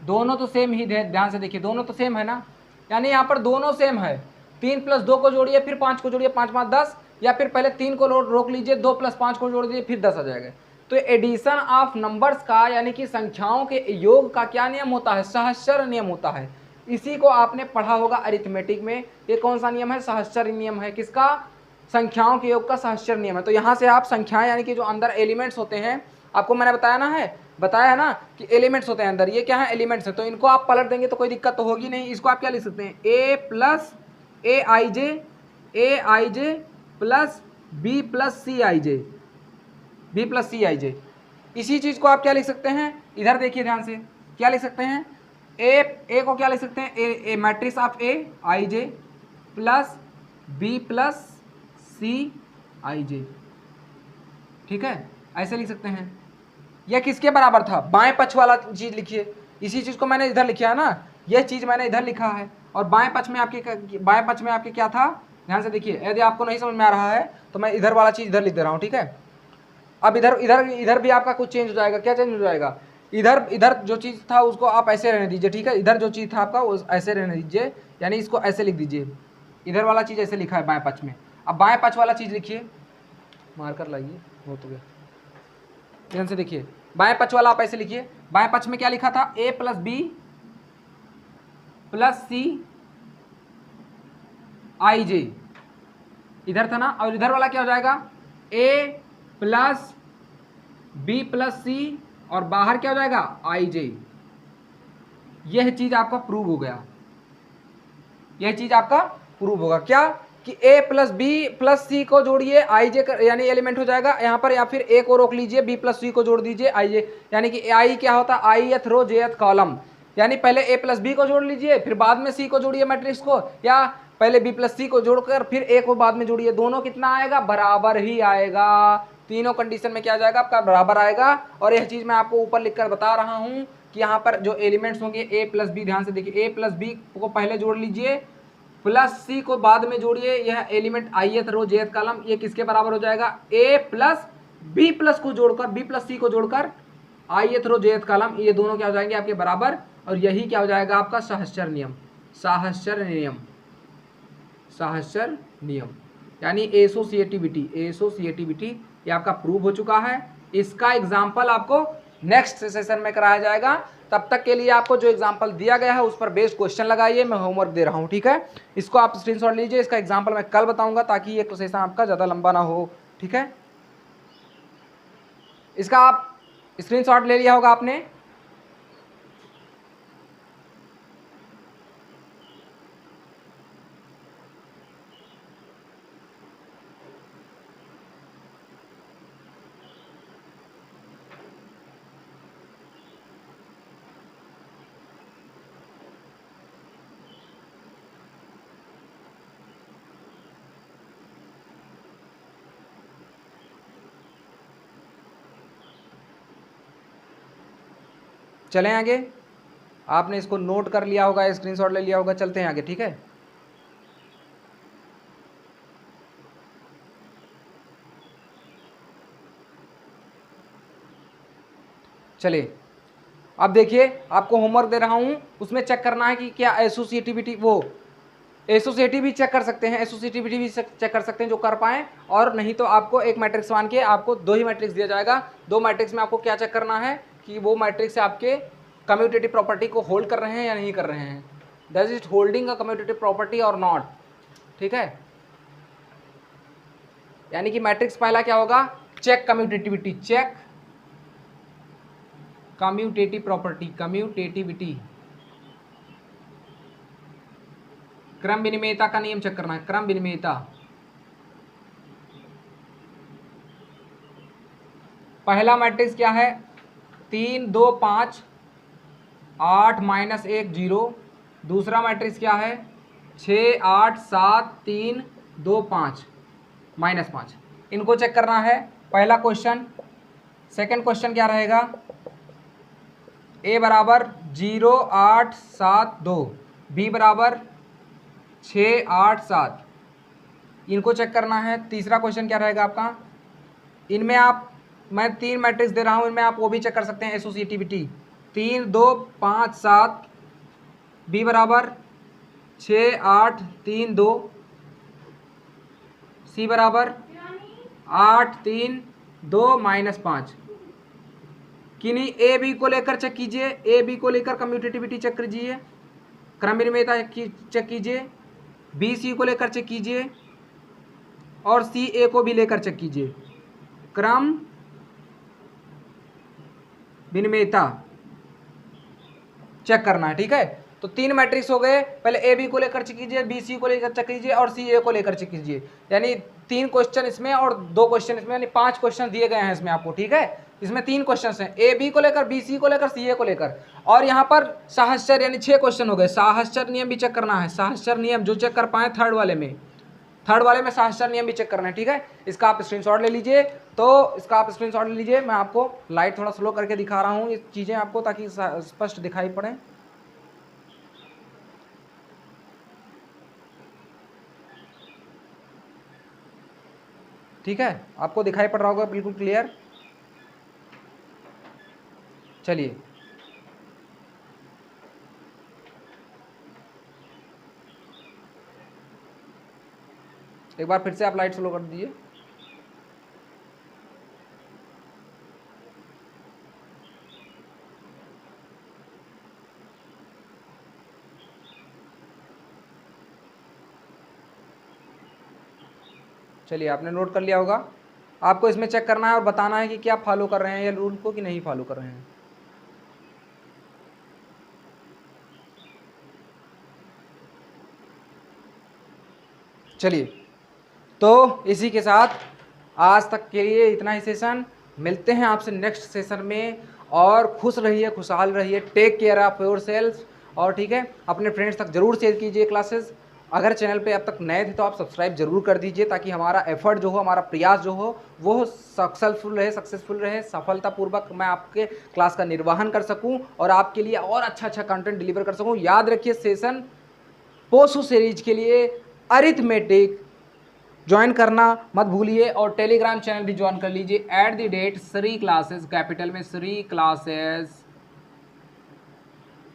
दोनों तो सेम ही, ध्यान से देखिए दोनों तो सेम है ना, यानी यहाँ पर दोनों सेम है। 3 + 2 को जोड़िए, फिर 5 को जोड़िए, 5 5 10, या फिर पहले 3 को रोक लीजिए, 2 + 5 को जोड़ दीजिए, फिर 10 आ जाएगा। तो एडिशन ऑफ नंबर्स का, यानी कि संख्याओं के योग का क्या नियम होता है, सहस्र नियम होता है। इसी को आपने पढ़ा होगा अरिथमेटिक में। ये कौन सा नियम है, सहस्र नियम है, किसका, संख्याओं के योग का सहस्र नियम है। तो यहाँ से आप संख्याएं, यानी कि जो अंदर एलिमेंट्स होते हैं, आपको मैंने बताया है ना कि एलिमेंट्स होते हैं अंदर, ये क्या है, एलिमेंट्स है, तो इनको आप पलट देंगे तो कोई दिक्कत तो होगी नहीं। इसको आप क्या लिख सकते हैं, a + aij plus b + cij। इसी चीज को आप क्या लिख सकते हैं, इधर देखिए ध्यान से, क्या लिख सकते हैं, ए को क्या लिख सकते हैं, A matrix of a ij plus b + cij, ठीक है, ऐसे लिख सकते हैं। यह किसके बराबर था, बाएं पक्ष वाला चीज लिखिए, इसी चीज को मैंने इधर लिखा है ना, यह चीज मैंने इधर लिखा है, और बाएं पक्ष में आपके क्या था, ध्यान से देखिए। यदि आपको नहीं समझ में आ रहा है तो मैं इधर वाला चीज इधर लिख दे रहा हूँ, ठीक है। अब इधर भी आपका कुछ चेंज हो जाएगा, क्या चेंज हो जाएगा, इधर जो चीज था उसको आप ऐसे रहने दीजिए, ठीक है। इधर जो चीज था आपका वो ऐसे रहने दीजिए, यानी इसको ऐसे लिख दीजिए, इधर वाला चीज ऐसे लिखा है बाएं पक्ष में। अब बाएं पक्ष वाला चीज लिखिए, मार्कर लाइए, हो तो गया, ध्यान से देखिए, बाएं पक्ष वाला आप ऐसे लिखिए। बाएं पक्ष में क्या लिखा था, a + b + cij, इधर था ना, और इधर वाला क्या हो जाएगा, a + b + c, और बाहर क्या हो जाएगा, ij। यह चीज आपका प्रूव हो गया, यह चीज आपका प्रूव होगा क्या, कि a + b + c को जोड़िए ij, यानी एलिमेंट हो जाएगा यहाँ पर, या फिर a को रोक लीजिए, b + c को जोड़ दीजिए ij, यानी कि i क्या होता है, ith रो jth कॉलम, यानी पहले a + b को जोड़ लीजिए, फिर बाद में c को जोड़िए मैट्रिक्स को, या पहले b + c को जोड़कर फिर a को बाद में जोड़िए, दोनों कितना आएगा, बराबर ही आएगा। तीनों कंडीशन में क्या आ जाएगा आपका, बराबर आएगा। और यह चीज मैं आपको ऊपर लिखकर बता रहा हूं कि यहाँ पर जो एलिमेंट्स होंगे a + b, ध्यान से देखिए, a + b को पहले जोड़ लीजिए, प्लस c को बाद में जोड़िए, यह एलिमेंट ith रो jth कॉलम, ये किसके बराबर हो जाएगा, a + b+ को जोड़कर, b + c को जोड़कर ith रो jth कॉलम, ये दोनों क्या हो जाएंगे आपके बराबर। और यही क्या हो जाएगा आपका सहस्र नियम, सहस्र नियम, यानी एसोसिएटिविटी ये आपका प्रूव हो चुका है। इसका एग्जाम्पल आपको नेक्स्ट सेशन में कराया जाएगा। तब तक के लिए आपको जो एग्जाम्पल दिया गया है उस पर बेस्ड क्वेश्चन लगाइए, मैं होमवर्क दे रहा हूँ, ठीक है। इसको आप स्क्रीनशॉट लीजिए, इसका एग्जाम्पल मैं कल बताऊंगा ताकि ये सेशन आपका ज़्यादा लंबा ना हो, ठीक है। इसका आप स्क्रीनशॉट ले लिया होगा आपने। चलें आगे, आपने इसको नोट कर लिया होगा, स्क्रीनशॉट ले लिया होगा, चलते हैं आगे, ठीक है। चलिए अब देखिए, आपको होमवर्क दे रहा हूं, उसमें चेक करना है कि क्या एसोसिएटिविटी, वो एसोसिएटिव भी चेक कर सकते हैं, एसोसिएटिविटी भी चेक कर सकते हैं जो कर पाएँ, और नहीं तो आपको एक मैट्रिक्स मान के आपको 2 ही मैट्रिक्स दिया जाएगा। 2 मैट्रिक्स में आपको क्या चेक करना है कि वो मैट्रिक्स आपके कम्यूटेटिव प्रॉपर्टी को होल्ड कर रहे हैं या नहीं कर रहे हैं, does it holding a commutative property और नॉट, ठीक है। यानी कि मैट्रिक्स पहला क्या होगा, check commutativity, check commutative property, commutativity, क्रम विनिमयता का नियम चेक करना है, क्रम विनिमयता। पहला मैट्रिक्स क्या है, 3 2 5 8 -1 0। दूसरा मैट्रिक्स क्या है, 6 8 7 3 2 5 -5। इनको चेक करना है, पहला क्वेश्चन। सेकंड क्वेश्चन क्या रहेगा, ए बराबर 0 8 7 2, बी बराबर 6 8 7, इनको चेक करना है। तीसरा क्वेश्चन क्या रहेगा आपका, इनमें आप, मैं 3 मैट्रिक्स दे रहा हूँ, इनमें आप वो भी चेक कर सकते हैं, एसोसिएटिविटी, 3 2 5 7, बी बराबर 6 8 3 2, सी बराबर 8 3 2 -5। किन्हीं ए बी को लेकर चेक कीजिए, ए बी को लेकर कम्यूटेटिविटी चेक कीजिए, क्रम विनिमयता चेक कीजिए, बी सी को लेकर चेक कीजिए, और सी ए को भी लेकर चेक कीजिए, क्रम विनिमयता चेक करना है। ठीक है, तो 3 मैट्रिक्स हो गए, पहले ए बी को लेकर चेक कीजिए, बी सी को लेकर चेक कीजिए, और सी ए को लेकर चेक कीजिए। यानी 3 क्वेश्चन इसमें और 2 क्वेश्चन इसमें, यानी 5 क्वेश्चन दिए गए हैं इसमें आपको। ठीक है, इसमें 3 क्वेश्चन हैं, ए बी को लेकर, बी सी को लेकर, सी ए को लेकर, और यहाँ पर सहस्त्र यानी 6 क्वेश्चन हो गए। सहस्त्र नियम भी चेक करना है, सहस्त्र नियम जो चेक कर पाए थर्ड वाले में सहस्त्र नियम भी चेक करना है। ठीक है, इसका आप स्क्रीनशॉट ले लीजिए। तो इसका आप स्क्रीनशॉट ले लीजिए, मैं आपको लाइट थोड़ा स्लो करके दिखा रहा हूँ ये चीज़ें आपको, ताकि स्पष्ट दिखाई पड़े। ठीक है, आपको दिखाई पड़ रहा होगा बिल्कुल क्लियर। चलिए, एक बार फिर से आप लाइट स्लो कर दीजिए। चलिए, आपने नोट कर लिया होगा। आपको इसमें चेक करना है और बताना है कि क्या फॉलो कर रहे हैं ये रूल को कि नहीं फॉलो कर रहे हैं। चलिए, तो इसी के साथ आज तक के लिए इतना ही सेशन। मिलते हैं आपसे नेक्स्ट सेशन में, और खुश रहिए, खुशहाल रहिए, take care of yourself. और ठीक है, अपने फ्रेंड्स तक जरूर शेयर कीजिए क्लासेस। अगर चैनल पे अब तक नए थे तो आप सब्सक्राइब जरूर कर दीजिए, ताकि हमारा एफर्ट जो हो, हमारा प्रयास जो हो, वो सक्सेसफुल रहे, सफलतापूर्वक मैं आपके क्लास का निर्वहन कर सकूं और आपके लिए और अच्छा कंटेंट डिलीवर कर सकूं। याद रखिए, सेशन पोसो सीरीज के लिए अरिथमेटिक ज्वाइन करना मत भूलिए, और टेलीग्राम चैनल भी ज्वाइन कर लीजिए। @ श्री क्लासेस, कैपिटल में श्री क्लासेस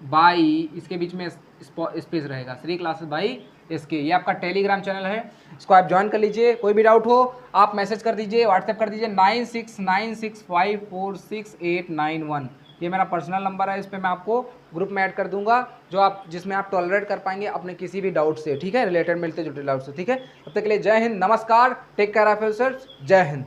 बाई, इसके बीच में स्पेस रहेगा, श्री क्लासेस बाई इसके, ये आपका टेलीग्राम चैनल है, इसको आप ज्वाइन कर लीजिए। कोई भी डाउट हो आप मैसेज कर दीजिए, व्हाट्सएप कर दीजिए 9696546891। ये मेरा पर्सनल नंबर है, इस पर मैं आपको ग्रुप में ऐड कर दूंगा, जिसमें आप टॉलरेट कर पाएंगे अपने किसी भी डाउट से। ठीक है, रिलेटेड मिलते जुलते डाउट से। ठीक है, तब तक के लिए जय हिंद, नमस्कार, टेक केयर ऑफ योरसेल्फ, जय हिंद।